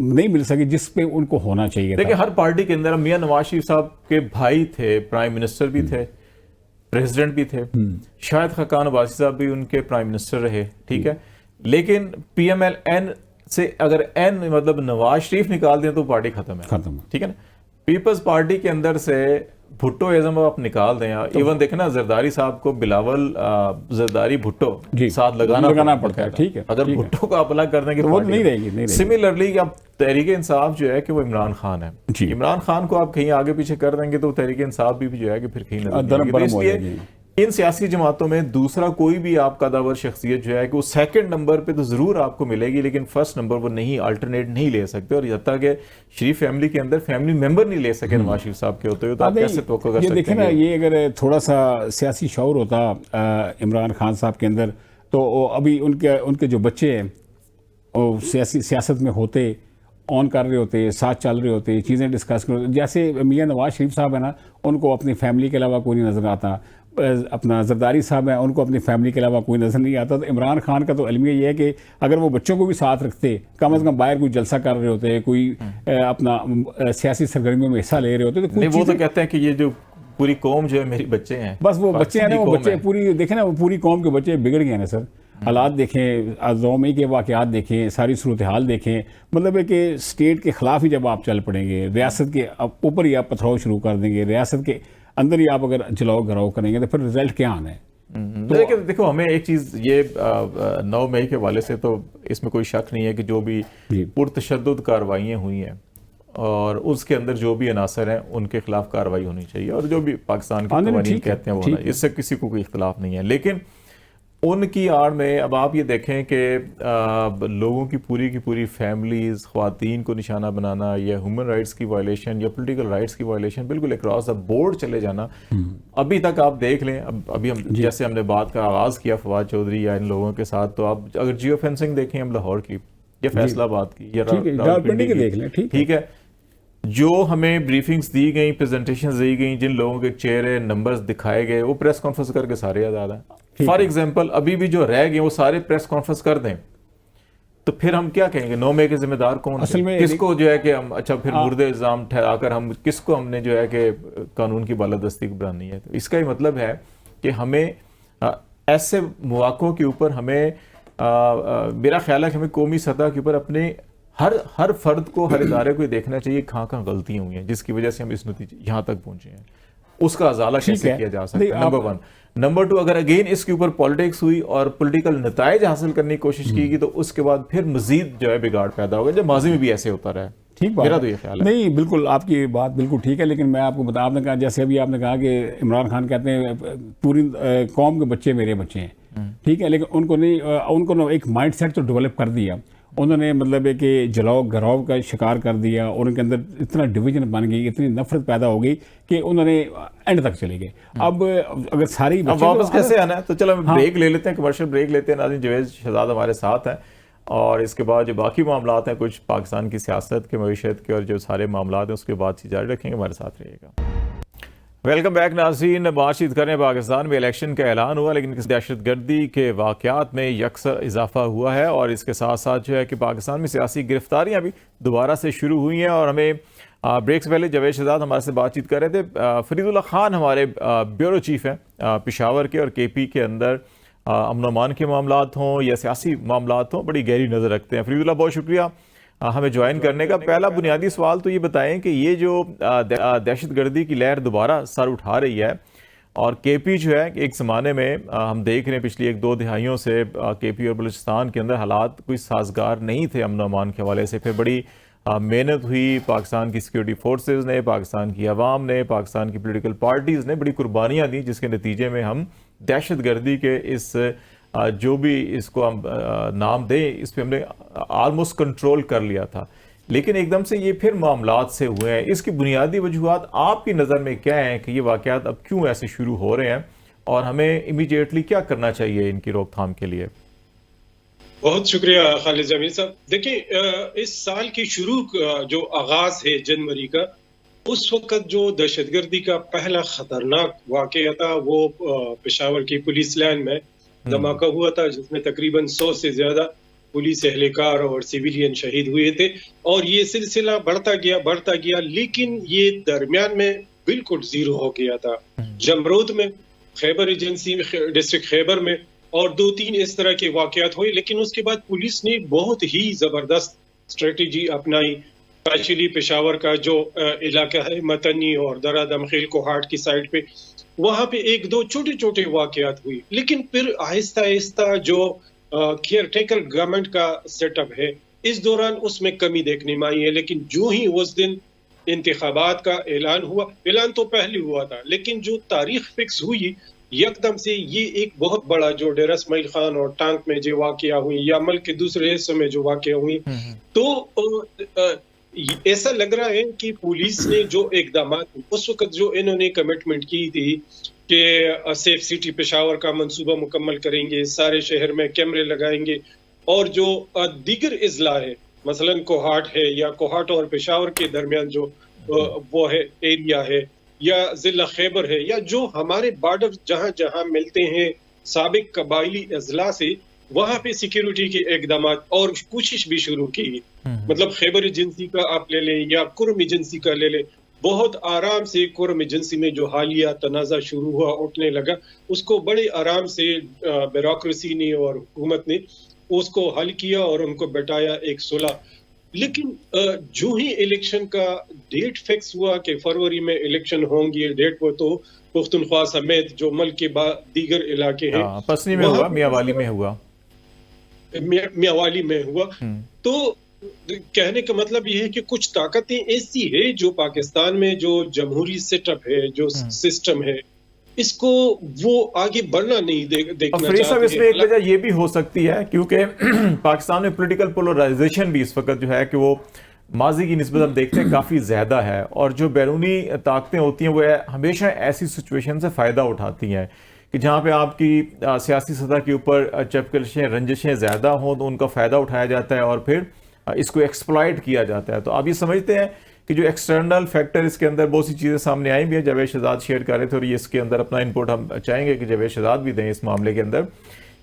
नहीं मिल सकी जिस पे उनको होना चाहिए। देखिए हर पार्टी के अंदर मियां नवाज शरीफ साहब के भाई थे, प्राइम मिनिस्टर भी थे, प्रेसिडेंट भी थे, शायद खाकान अब्बासी साहब भी उनके प्राइम मिनिस्टर रहे, ठीक है। लेकिन पीएमएल एन से अगर एन मतलब नवाज शरीफ निकाल दें तो पार्टी खत्म है, ठीक है ना। पीपल्स पार्टी के अंदर से भुट्टो एज़म आप निकाल दें, इवन देखें ना जरदारी साहब को बिलावल जरदारी भुट्टो साथ लगाना पड़ता है, ठीक है। अगर भुट्टो को आप अलग कर देंगे तो वो नहीं रहेगी। सिमिलरली अब तहरीक इंसाफ जो है कि वो इमरान खान है, इमरान खान को आप कहीं आगे पीछे कर देंगे तो तहरीक इंसाफ भी जो है कि फिर कहीं नजर, इसलिए इन सियासी जमातों में दूसरा कोई भी आपका दावर शख्सियत जो है कि वो सेकंड नंबर पे तो जरूर आपको मिलेगी, लेकिन फर्स्ट नंबर वो नहीं, अल्टरनेट नहीं ले सकते। और जब तक शरीफ फैमिली के अंदर फैमिली मेंबर नहीं ले सके नवाज शरीफ साहब के होते हुए, तो आप कैसे तवक्को कर सकते हैं? देखें ना, ये अगर थोड़ा सा सियासी शऊर होता इमरान खान साहब के अंदर, तो अभी उनके जो बच्चे हैं वो सियासत में होते, ऑन कर रहे होते, साथ चल रहे होते, चीज़ें डिस्कस कर रहे होते। जैसे मियां नवाज शरीफ साहब है ना, उनको अपनी फैमिली के अलावा कोई नहीं नजर आता, अपना जरदारी साहब है उनको अपनी फैमिली के अलावा कोई नजर नहीं आता। तो इमरान खान का तो अलमिया ये है कि अगर वो बच्चों को भी साथ रखते, कम से कम बाहर कोई जलसा कर रहे होते, कोई अपना सियासी सरगर्मियों में हिस्सा ले रहे होते, तो वो तो कहते हैं कि ये जो पूरी कौम जो है मेरी बच्चे हैं, बस वो बच्चे हैं ना, वो बच्चे पूरी देखें ना, वो पूरी कौम के बच्चे बिगड़ गए ना सर। हालात देखें, अज़ौमी के वाक़यात देखें, सारी सूरत हाल देखें, मतलब है कि स्टेट के ख़िलाफ़ ही जब आप चल पड़ेंगे, रियासत के ऊपर ही आप पथराव शुरू कर देंगे, रियासत के अंदर ही आप अगर जलाओ घराव करेंगे तो फिर रिजल्ट क्या आना है? तो देखो हमें एक चीज़ ये 9 मई के वाले से तो इसमें कोई शक नहीं है कि जो भी पुरतशद्दुद कार्रवाइयाँ हुई हैं और उसके अंदर जो भी अनासर हैं उनके खिलाफ कार्रवाई होनी चाहिए, और जो भी पाकिस्तान के कवानीन कहते हैं वो, इससे किसी को कोई इख्तिलाफ नहीं है। लेकिन उनकी आड़ में अब आप ये देखें कि लोगों की पूरी फैमिलीज, ख्वातीन को निशाना बनाना या ह्यूमन राइट्स की वायलेशन या पॉलिटिकल राइट्स की वायलेशन, बिल्कुल अक्रॉस द बोर्ड चले जाना। अभी तक आप देख लें, अभी हम जैसे हमने बात का आगाज़ किया फवाद चौधरी या इन लोगों के साथ, तो आप अगर जियो फेंसिंग देखें हम लाहौर की या फैसलाबाद की या रावलपिंडी की देख लें, ठीक है, जो हमें ब्रीफिंग्स दी गई, प्रेजेंटेशंस दी गई, जिन लोगों के चेहरे नंबर्स दिखाए गए, वो प्रेस कॉन्फ्रेंस करके सारे आज़ाद हैं। फॉर एग्जाम्पल अभी भी जो रह गए वो सारे प्रेस कॉन्फ्रेंस कर दें, तो फिर हम क्या कहेंगे? 9 मई के जिम्मेदार कौन असल थे? में किसको जो है कि हम अच्छा फिर मुर्दे इल्जाम ठहराकर हम किसको हमने जो है कि कानून की बालादस्ती को बनानी है? तो इसका ही मतलब है कि हमें ऐसे मौक़ों के ऊपर हमें मेरा ख्याल है कि हमें कौमी सतह के ऊपर अपने हर फर्द को, हर इदारे को देखना चाहिए कहाँ कहाँ गलतियाँ हुई हैं जिसकी वजह से हम इस नतीजे यहाँ तक पहुँचे हैं, उसका अजाला कैसे किया जा सकता है, नंबर 1। नंबर 2, अगर अगेन इसके ऊपर पॉलिटिक्स हुई और पॉलिटिकल नताइज हासिल करने की कोशिश की गई तो उसके बाद फिर मजीद जो है बिगाड़ पैदा होगा, जब माजी में भी ऐसे होता रहा है। ठीक बात मेरा तो ये ख्याल है। नहीं, बिल्कुल आपकी बात बिल्कुल ठीक है, लेकिन मैं आपको बता, आपने कहा जैसे अभी आपने कहा कि इमरान खान कहते हैं पूरी कौम के बच्चे मेरे बच्चे हैं, ठीक है, लेकिन उनको नहीं, उनको एक माइंड सेट तो डेवलप कर दिया उन्होंने, मतलब है कि जलाओ घराव का शिकार कर दिया और उनके अंदर इतना डिवीजन बन गई, इतनी नफरत पैदा हो गई कि उन्होंने एंड तक चले गए। अब अगर सारी अब वापस कैसे आना है? तो चलो हम ब्रेक ले लेते हैं, कमर्शियल ब्रेक लेते हैं। नाज़रीन, जवेद शहजाद हमारे साथ हैं और इसके बाद जो बाकी मामलात हैं, कुछ पाकिस्तान की सियासत के, मईशत के और जो सारे मामलात हैं उसके बाद जारी रखेंगे। हमारे साथ रहिएगा। वेलकम बैक नाज़रीन। बातचीत करें, पाकिस्तान में इलेक्शन का ऐलान हुआ लेकिन दहशतगर्दी के वाक़यात में यकसर इजाफा हुआ है और इसके साथ साथ जो है कि पाकिस्तान में सियासी गिरफ्तारियां भी दोबारा से शुरू हुई हैं। और हमें ब्रेक से पहले जवेद शहजाद हमारे से बातचीत कर रहे थे। फरीदुल्लाह खान हमारे ब्यूरो चीफ हैं पेशावर के, और KP के अंदर अमन अमान के मामलात हों या सियासी मामलात हों, बड़ी गहरी नज़र रखते हैं। फरीदुल्लाह, बहुत शुक्रिया हमें ज्वाइन करने का। पहला बुनियादी सवाल तो ये बताएं कि ये जो दहशतगर्दी की लहर दोबारा सर उठा रही है और KP जो है एक ज़माने में हम देख रहे हैं पिछली 1-2 दिहाइयों से KP और बलूचिस्तान के अंदर हालात कोई साजगार नहीं थे अमन अमान के हवाले से। फिर बड़ी मेहनत हुई, पाकिस्तान की सिक्योरिटी फोर्सेस ने, पाकिस्तान की आवाम ने, पाकिस्तान की पोलिटिकल पार्टीज़ ने बड़ी कुर्बानियाँ दी, जिसके नतीजे में हम दहशतगर्दी के इस जो भी इसको हम नाम दें, इस पर हमने ऑलमोस्ट कंट्रोल कर लिया था। लेकिन एकदम से ये फिर मामलात से हुए हैं। इसकी बुनियादी वजूहात आपकी नज़र में क्या हैं कि ये वाक़यात अब क्यों ऐसे शुरू हो रहे हैं और हमें इमीडिएटली क्या करना चाहिए इनकी रोकथाम के लिए? बहुत शुक्रिया खालिद जमील साहब। देखिए, इस साल की शुरू जो आगाज है जनवरी का, उस वक्त जो दहशतगर्दी का पहला खतरनाक वाक़या था वो पेशावर की पुलिस लाइन में धमाका हुआ था, जिसमें तकरीबन 100 से ज्यादा पुलिस एहलकार और सिविलियन शहीद हुए थे। और ये सिलसिला बढ़ता गया, लेकिन ये दरमियान में बिल्कुल जीरो हो गया था। जमरूद में, खैबर एजेंसी में, डिस्ट्रिक्ट खैबर में और 2-3 इस तरह के वाकयात हुए। लेकिन उसके बाद पुलिस ने बहुत ही जबरदस्त स्ट्रेटेजी अपनाई, स्पेशली पेशावर का जो इलाका है मतनी और दरा दमखेल कोहाट की साइड पे, वहां पे 1-2 छोटे छोटे वाकयात हुई। लेकिन फिर आहिस्ता आहिस्ता जो केयर टेकर गवर्नमेंट का सेटअप है, इस दौरान उसमें कमी देखने में आई है। लेकिन जो ही उस दिन इंतखाबात का ऐलान हुआ, ऐलान तो पहले हुआ था, लेकिन जो तारीख फिक्स हुई यकदम से, ये एक बहुत बड़ा जो डेरा इस्माइल खान और टांक में जो वाकया हुई या मुल्क के दूसरे हिस्सों में जो वाकया हुई, तो ऐसा लग रहा है कि पुलिस ने जो इकदाम उस वक्त जो इन्होंने कमिटमेंट की थी कि सेफ सिटी पेशावर का मंसूबा मुकम्मल करेंगे, सारे शहर में कैमरे लगाएंगे, और जो दीगर इजला है, मसलन कोहाट है या कोहाट और पेशावर के दरमियान जो वो है एरिया है, या जिला खैबर है, या जो हमारे बॉर्डर जहां जहां मिलते हैं साबिक कबायली अजला से, वहां पे सिक्योरिटी के इकदाम और कोशिश भी शुरू की। मतलब खैबर एजेंसी का आप ले लें या कुर्म एजेंसी का ले लें, बहुत आराम से कुर्म एजेंसी में जो हालिया तनाज़ा शुरू हुआ, उठने लगा, उसको बड़े आराम से ब्यूरोक्रेसी ने और हुकूमत ने उसको हल किया और उनको बैठाया एक सुलह। लेकिन जो ही इलेक्शन का डेट फिक्स हुआ कि फरवरी में इलेक्शन होंगे, डेट वो तो पुख्तनख्वा समेत जो मुल्क के दीगर इलाके हैं, पसनी में हुआ, मियावाली में हुआ, मियावाली में हुआ। तो कहने का मतलब ये है कि कुछ ताकतें ऐसी है जो पाकिस्तान में जो जमहूरी सेटअप है, जो सिस्टम है, इसको वो आगे बढ़ना नहीं देखना चाहते। इसमें एक वजह ये भी हो सकती है क्योंकि पाकिस्तान में पॉलिटिकल पोलराइजेशन भी इस वक्त जो है कि वो माजी की निस्बत हम देखते हैं काफ़ी ज़्यादा है, और जो बैरूनी ताकतें होती हैं वो हमेशा ऐसी सिचुएशन से फ़ायदा उठाती हैं कि जहाँ पे आपकी सियासी सतह के ऊपर चपकलशें, रंजिशें ज़्यादा हों तो उनका फ़ायदा उठाया जाता है और फिर इसको एक्सप्लॉइट किया जाता है। तो आप ये समझते हैं कि जो एक्सटर्नल फैक्टर इसके अंदर बहुत सी चीज़ें सामने आई भी हैं। जावेद शहजाद शेयर कर रहे थे और ये इसके अंदर अपना इनपुट हम चाहेंगे कि जावेद शहजाद भी दें इस मामले के अंदर,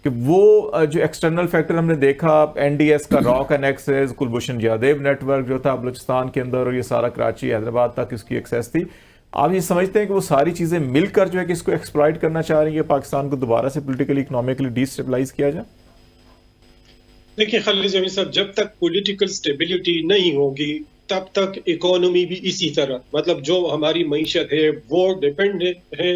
कि वो जो एक्सटर्नल फैक्टर हमने देखा, एनडीएस का रॉक and access, Kulbhushan Yadav network जो था बलूचिस्तान के अंदर और ये सारा कराची हैदराबाद तक इसकी एक्सेस थी। आप ये समझते हैं कि वो सारी चीज़ें मिलकर जो है कि इसको एक्सप्लॉइट करना चाह रही है, पाकिस्तान को दोबारा से पोलिटिकली इकोनॉमिकली डिस्टेबलाइज किया जाए? देखिए खालिद जमील साहब, जब तक पॉलिटिकल स्टेबिलिटी नहीं होगी तब तक इकोनॉमी भी इसी तरह, मतलब जो हमारी मईशत है वो डिपेंड है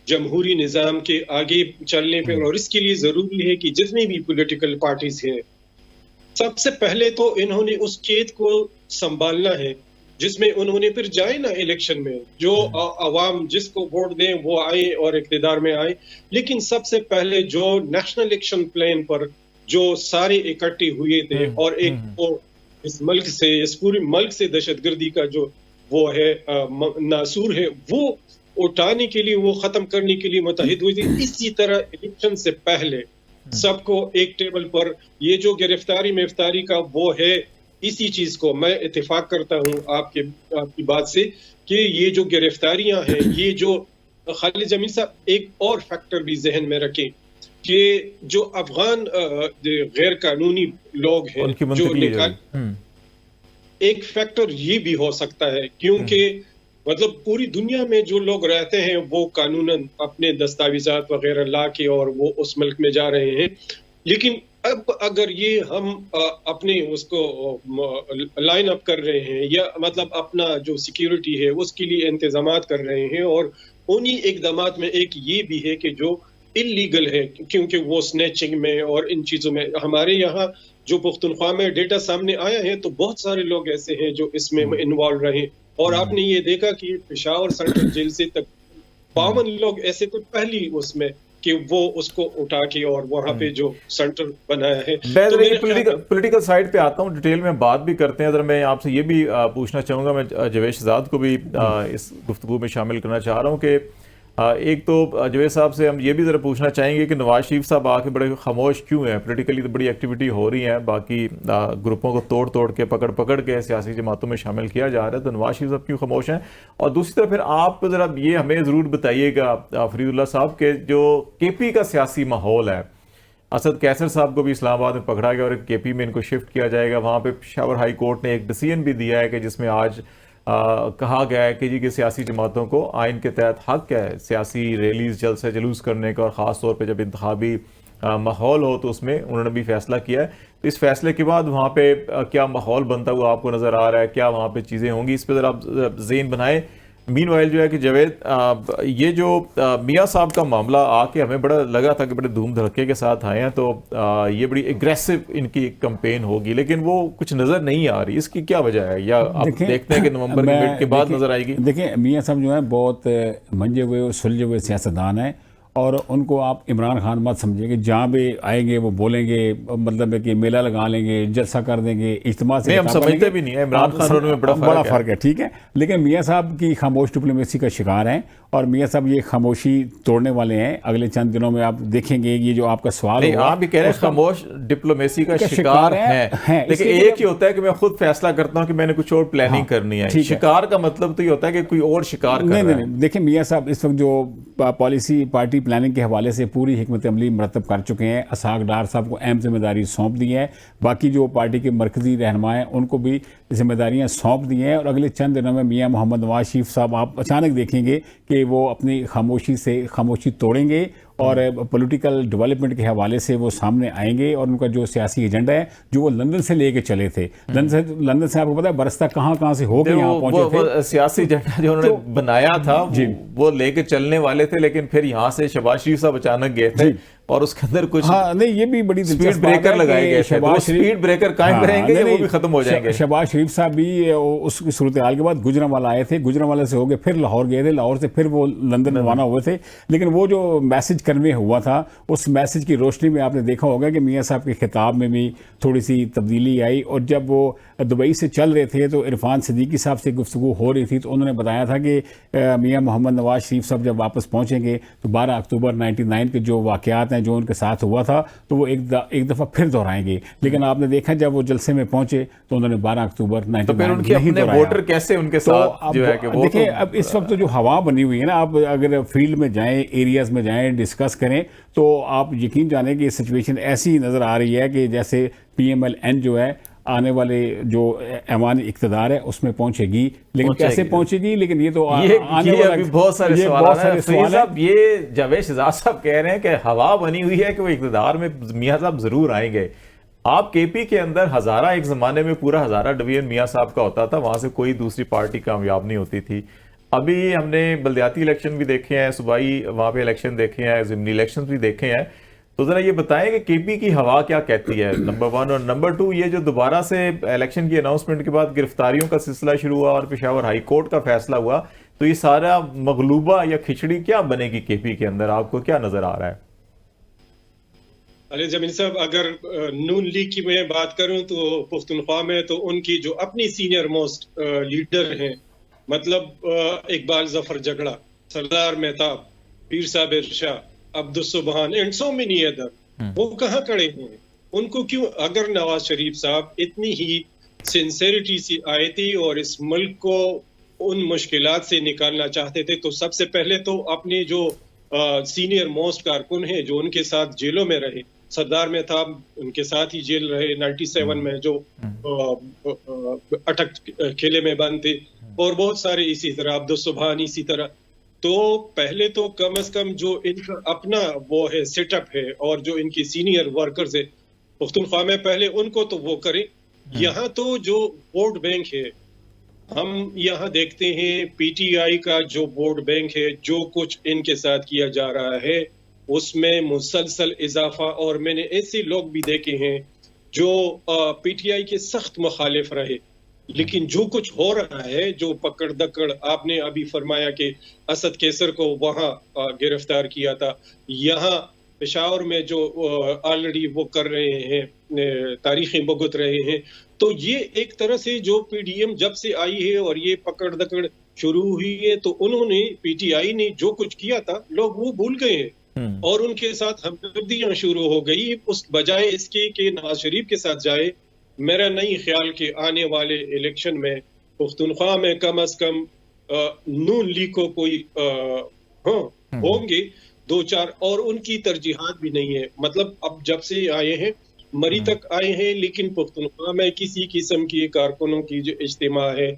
जमहूरी निज़ाम के आगे चलने पे। और इसके लिए ज़रूरी है कि जितनी भी पॉलिटिकल पार्टीज हैं, सबसे पहले तो इन्होंने उस खेत को संभालना है जिसमें उन्होंने फिर जाए ना इलेक्शन में, जो अवाम जिसको वोट दें वो आए और इक़्तिदार में आए। लेकिन सबसे पहले जो नेशनल एक्शन प्लान पर जो सारे इकट्ठे हुए थे और एक वो इस मुल्क से, इस पूरे मुल्क से दहशतगर्दी का जो वो है नासूर है, वो उठाने के लिए, वो खत्म करने के लिए मुतहिद हुई थी। इसी तरह इलेक्शन से पहले सबको एक टेबल पर ये जो गिरफ्तारी मिफ्तारी का वो है, इसी चीज को मैं इत्तेफाक करता हूं आपकी बात से कि ये जो गिरफ्तारियां हैं, ये जो खालिद जमील साहब, एक और फैक्टर भी जहन में रखें कि जो अफगान गैर कानूनी लोग हैं जो निकाल, एक फैक्टर ये भी हो सकता है क्योंकि मतलब पूरी दुनिया में जो लोग रहते हैं वो कानूनन अपने दस्तावेजात वगैरह ला के और वो उस मुल्क में जा रहे हैं। लेकिन अब अगर ये हम अपने उसको लाइन अप कर रहे हैं या मतलब अपना जो सिक्योरिटी है उसके लिए इंतजामात कर रहे हैं, और उन्हीं इकदामात में एक ये भी है कि जो इलीगल है, क्योंकि वो स्नैचिंग में और इन चीज़ों में हमारे यहाँ जो पुख्तनख्वा में डेटा सामने आया है तो बहुत सारे लोग ऐसे हैं जो इसमें इन्वॉल्व रहे। और आपने ये देखा कि पेशावर सेंट्रल जेल से तक 52 लोग ऐसे थे पहली उसमें कि वो उसको उठा के और वहाँ पे जो सेंटर बनाया है। तो पॉलिटिकल साइड पे आता हूँ, डिटेल में बात भी करते हैं। अगर मैं आपसे ये भी पूछना चाहूँगा, मैं जावेद शहजाद को भी इस गुफ्तगू में शामिल करना चाह रहा हूँ कि एक तो जावेद साहब से हम ये भी ज़रा पूछना चाहेंगे कि नवाज शरीफ साहब आके बड़े खामोश क्यों हैं? पॉलिटिकली तो बड़ी एक्टिविटी हो रही है, बाकी ग्रुपों को तोड़ तोड़ के पकड़ के सियासी जमातों में शामिल किया जा रहा है, तो नवाज शरीफ साहब क्यों खामोश हैं? और दूसरी तरफ फिर आप ज़रा ये हमें ज़रूर बताइएगा फरीदुल्लाह साहब के जो केपी का सियासी माहौल है, असद कैसर साहब को भी इस्लामाबाद में पकड़ा गया और केपी में इनको शिफ्ट किया जाएगा। वहाँ पे पेशावर हाई कोर्ट ने एक डिसीजन भी दिया है कि जिसमें आज कहा गया है कि जी कि सियासी जमातों को आइन के तहत हक है सियासी रैलीज जल्द से जुलूस करने का, और ख़ास तौर पे जब इंतखाबी माहौल हो तो उसमें उन्होंने भी फैसला किया है। तो इस फैसले के बाद वहाँ पे क्या माहौल बनता हुआ आपको नज़र आ रहा है? क्या वहाँ पे चीज़ें होंगी? इस पर ज़रा आप ज़ेन बनाएं। मीनवाइल जो है कि जावेद, ये जो मियाँ साहब का मामला आके हमें बड़ा लगा था कि बड़े धूम धड़के के साथ आए हैं, तो ये बड़ी एग्रेसिव इनकी कैंपेन होगी, लेकिन वो कुछ नज़र नहीं आ रही। इसकी क्या वजह है, या आप देखते हैं कि नवंबर के मिड के बाद नज़र आएगी? देखिए, मियाँ साहब जो है बहुत मंजे हुए सुलझे हुए सियासतदान हैं, और उनको आप इमरान खान मत समझिए कि जहाँ भी आएंगे वो बोलेंगे, मतलब है कि मेला लगा लेंगे, जलसा कर देंगे, इज्तिमा से हम समझते भी नहीं है। इमरान खान में बड़ा फर्क है, ठीक है। लेकिन मियाँ साहब की खामोश डिप्लोमेसी का शिकार हैं, और मियाँ साहब ये खामोशी तोड़ने वाले हैं। अगले चंद दिनों में आप देखेंगे ये जो आपका सवाल है, आप भी कह रहे हैं खामोश डिप्लोमेसी का शिकार है, लेकिन एक ही होता है कि मैं खुद फैसला करता हूँ कि मैंने कुछ और प्लानिंग करनी है। शिकार का मतलब तो ये होता है कि कोई और शिकार कर रहा है। देखिए, मियाँ साहब इस वक्त जो पॉलिसी पार्टी प्लानिंग के हवाले से पूरी हिकमत अमली मरतब कर चुके हैं। असाक डार साहब को अहम जिम्मेदारी सौंप दी है, बाकी जो पार्टी के मरकजी रहनुमा हैं उनको भी जिम्मेदारियां सौंप दी हैं, और अगले चंद दिनों में मियाँ मोहम्मद नवाज शरीफ साहब आप अचानक देखेंगे कि वो अपनी खामोशी तोड़ेंगे और पॉलिटिकल डेवलपमेंट के हवाले से वो सामने आएंगे, और उनका जो सियासी एजेंडा है जो वो लंदन से लेके चले थे, लंदन से आपको पता है बरसता कहाँ से हो गए यहाँ पहुंचे थे। सियासी एजेंडा जो उन्होंने बनाया था वो लेके चलने वाले थे, लेकिन फिर यहाँ से शहबाज शरीफ साहब अचानक गए थे और उसके अंदर कुछ नहीं, ये भी बड़ी स्पीड ब्रेकर लगाए गए थे। वो स्पीड ब्रेकर कायम रहेंगे या वो भी खत्म हो जाएंगे? शहबाज शरीफ साहब भी उस सूरत हाल के बाद गुजरांवाला आए थे, गुजरांवाला से हो गए फिर लाहौर गए थे, लाहौर से फिर वो लंदन रवाना हुए थे। लेकिन वो जो मैसेज कन्वे हुआ था, उस मैसेज की रोशनी में आपने देखा होगा कि मियाँ साहब के खिताब में भी थोड़ी सी तब्दीली आई, और जब वो दुबई से चल रहे थे तो इरफान सिद्दीकी साहब से गुफ्तगू हो रही थी, तो उन्होंने बताया था कि मियाँ मोहम्मद नवाज शरीफ साहब जब वापस पहुँचेंगे तो 12 अक्टूबर 99 के जो वाक़यात हैं जो उनके साथ हुआ था तो वो एक दफ़ा फिर दोहराएंगे। लेकिन आपने देखा जब वो जलसे में पहुंचे तो उन्होंने 12 अक्टूबर 99 तो फिर उनके नहीं अपने दोहराया। वोटर कैसे उनके साथ जो है कि वो देखिए अब इस वक्त तो जो हवा बनी हुई है ना, आप अगर फील्ड में जाएं, एरियाज में जाएं, डिस्कस करें तो आप यकीन जानें कि सिचुएशन ऐसी नज़र आ रही है कि जैसे PMLN जो है आने वाले जो ऐवान इक़्तिदार है उसमें पहुंचेगी, लेकिन कैसे पहुंचेगी, लेकिन ये तो ये वाला अभी बहुत सारे सवाल आ रहे हैं। फरीद साहब, ये जावेद शहजाद साहब कह रहे हैं कि हवा बनी हुई है कि वो इक़्तिदार में मियां साहब जरूर आएंगे। आप KP के अंदर हजारा, एक जमाने में पूरा हजारा डिवीजन मियां साहब का होता था, वहां से कोई दूसरी पार्टी कामयाब नहीं होती थी। अभी हमने बल्दियाती इलेक्शन भी देखे हैं, सूबाई वहां पे इलेक्शन देखे हैं, ज़िमनी इलेक्शन भी देखे हैं। तो जरा ये बताएं कि KP की हवा क्या कहती है, नंबर 1। और नंबर 2, ये जो दोबारा से इलेक्शन की अनाउंसमेंट के बाद गिरफ्तारियों का सिलसिला शुरू हुआ और पेशावर हाई कोर्ट का फैसला हुआ, तो ये सारा मगलूबा या खिचड़ी क्या बनेगी KP के अंदर, आपको क्या नजर आ रहा है? अरे जमील साहब, अगर नून लीग की मैं बात करूं तो पुख्तनख्वा में तो उनकी जो अपनी सीनियर मोस्ट लीडर हैं, मतलब इकबाल जफर जगड़ा, सरदार मेहताब, पीर साबिर शाह, अब्दुल सुबहान एंड सो मेनी अदर, वो कहाँ खड़े हैं? उनको क्यों, अगर नवाज शरीफ साहब इतनी ही सिंसेरिटी से आए थे और इस मुल्क को उन मुश्किलात से निकालना चाहते थे, तो सबसे पहले तो अपने जो सीनियर मोस्ट कारकुन हैं जो उनके साथ जेलों में रहे, सरदार मेहताब उनके साथ ही जेल रहे 97 में जो अटक किले में बंद थे, और बहुत सारे इसी तरह, अब्दुल सुबहान इसी तरह। तो पहले तो कम से कम जो इनका अपना वो है सेटअप है और जो इनकी सीनियर वर्कर्स है पुख्तनख्वा में, पहले उनको तो वो करें। यहाँ तो जो वोट बैंक है, हम यहाँ देखते हैं PTI का जो वोट बैंक है, जो कुछ इनके साथ किया जा रहा है उसमें मुसलसल इजाफा, और मैंने ऐसे लोग भी देखे हैं जो PTI के सख्त मुखालिफ रहे, लेकिन जो कुछ हो रहा है, जो पकड़ दकड़, आपने अभी फरमाया कि असद कैसर को वहां गिरफ्तार किया था, यहाँ पेशावर में जो ऑलरेडी वो कर रहे हैं, तारीखें भुगत रहे हैं, तो ये एक तरह से जो PDM जब से आई है और ये पकड़ दकड़ शुरू हुई है, तो उन्होंने PTI ने जो कुछ किया था लोग वो भूल गए हैं और उनके साथ हमदर्दियां शुरू हो गई, उस बजाय इसके कि नवाज शरीफ के साथ जाए। मेरा नहीं ख्याल कि आने वाले इलेक्शन में पुख्तनख्वा में कम से कम नून लीग को कोई होंगे 2-4, और उनकी तरजीहात भी नहीं है। मतलब अब जब से आए हैं, मरी तक आए हैं, लेकिन पुख्तनख्वा में किसी किस्म की कारकुनों की जो इज्तिमा है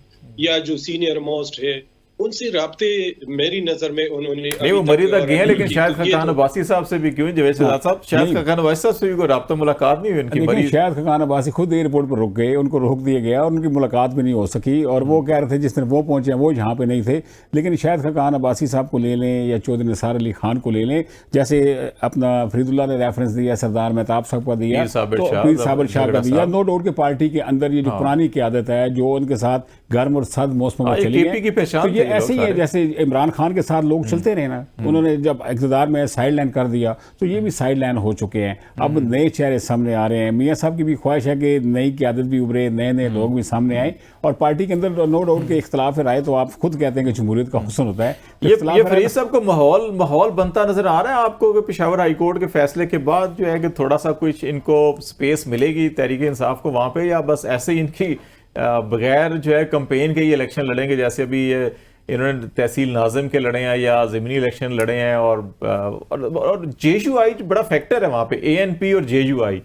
या जो सीनियर मोस्ट है, उनसे राब्ते मेरी नजर में उन्होंने नहीं, वो मरी तक गए हैं, लेकिन शायद खान अब्बासी साहब से भी क्यों, जवेद शहजाद साहब, शायद खान अब्बासी साहब से भी कोई राब्ता मुलाकात नहीं हुई उनकी? लेकिन शायद खान अब्बासी खुद एयरपोर्ट पर रुक गए, उनको रोक दिया गया और उनकी मुलाकात भी नहीं हो सकी, और वो कह रहे थे जिस दिन वो पहुंचे वो यहाँ पे नहीं थे। लेकिन शायद खान अब्बासी साहब को ले लें या चौधरी निसार अली खान को ले लें, जैसे अपना फरीदुल्लाह ने रेफरेंस दिया, सरदार मेहताब साहब का दिया, पीर साबिर शाह का दिया। नो डाउट के पार्टी के अंदर ये जो पुरानी क़यादत है, जो उनके साथ गर्म और सर्द मौसम में चली है, तो ये ऐसे ही है जैसे इमरान खान के साथ लोग चलते रहे ना, उन्होंने जब इक़्तिदार में साइड लाइन कर दिया तो ये भी साइड लाइन हो चुके हैं। अब नए चेहरे सामने आ रहे हैं। मियां साहब की भी ख्वाहिश है कि नई क़यादत भी उभरे, नए नए लोग भी सामने आए, और पार्टी के अंदर नो डाउट के इख्तलाफ राय तो आप खुद कहते हैं कि जमहूरियत का हुस्न होता है। ये फरीद साहब को माहौल बनता नजर आ रहा है आपको कि पेशावर हाई कोर्ट के फैसले के बाद जो है कि थोड़ा सा कुछ इनको स्पेस मिलेगी तहरीक इंसाफ को वहां पे, या बस ऐसे ही इनकी बगैर जो है कंपेन के ही इलेक्शन लड़ेंगे, जैसे अभी इन्होंने तहसील नाज़िम के लड़े हैं या ज़िमनी इलेक्शन लड़े हैं, और JUI बड़ा फैक्टर है वहाँ पे, ANP और JUI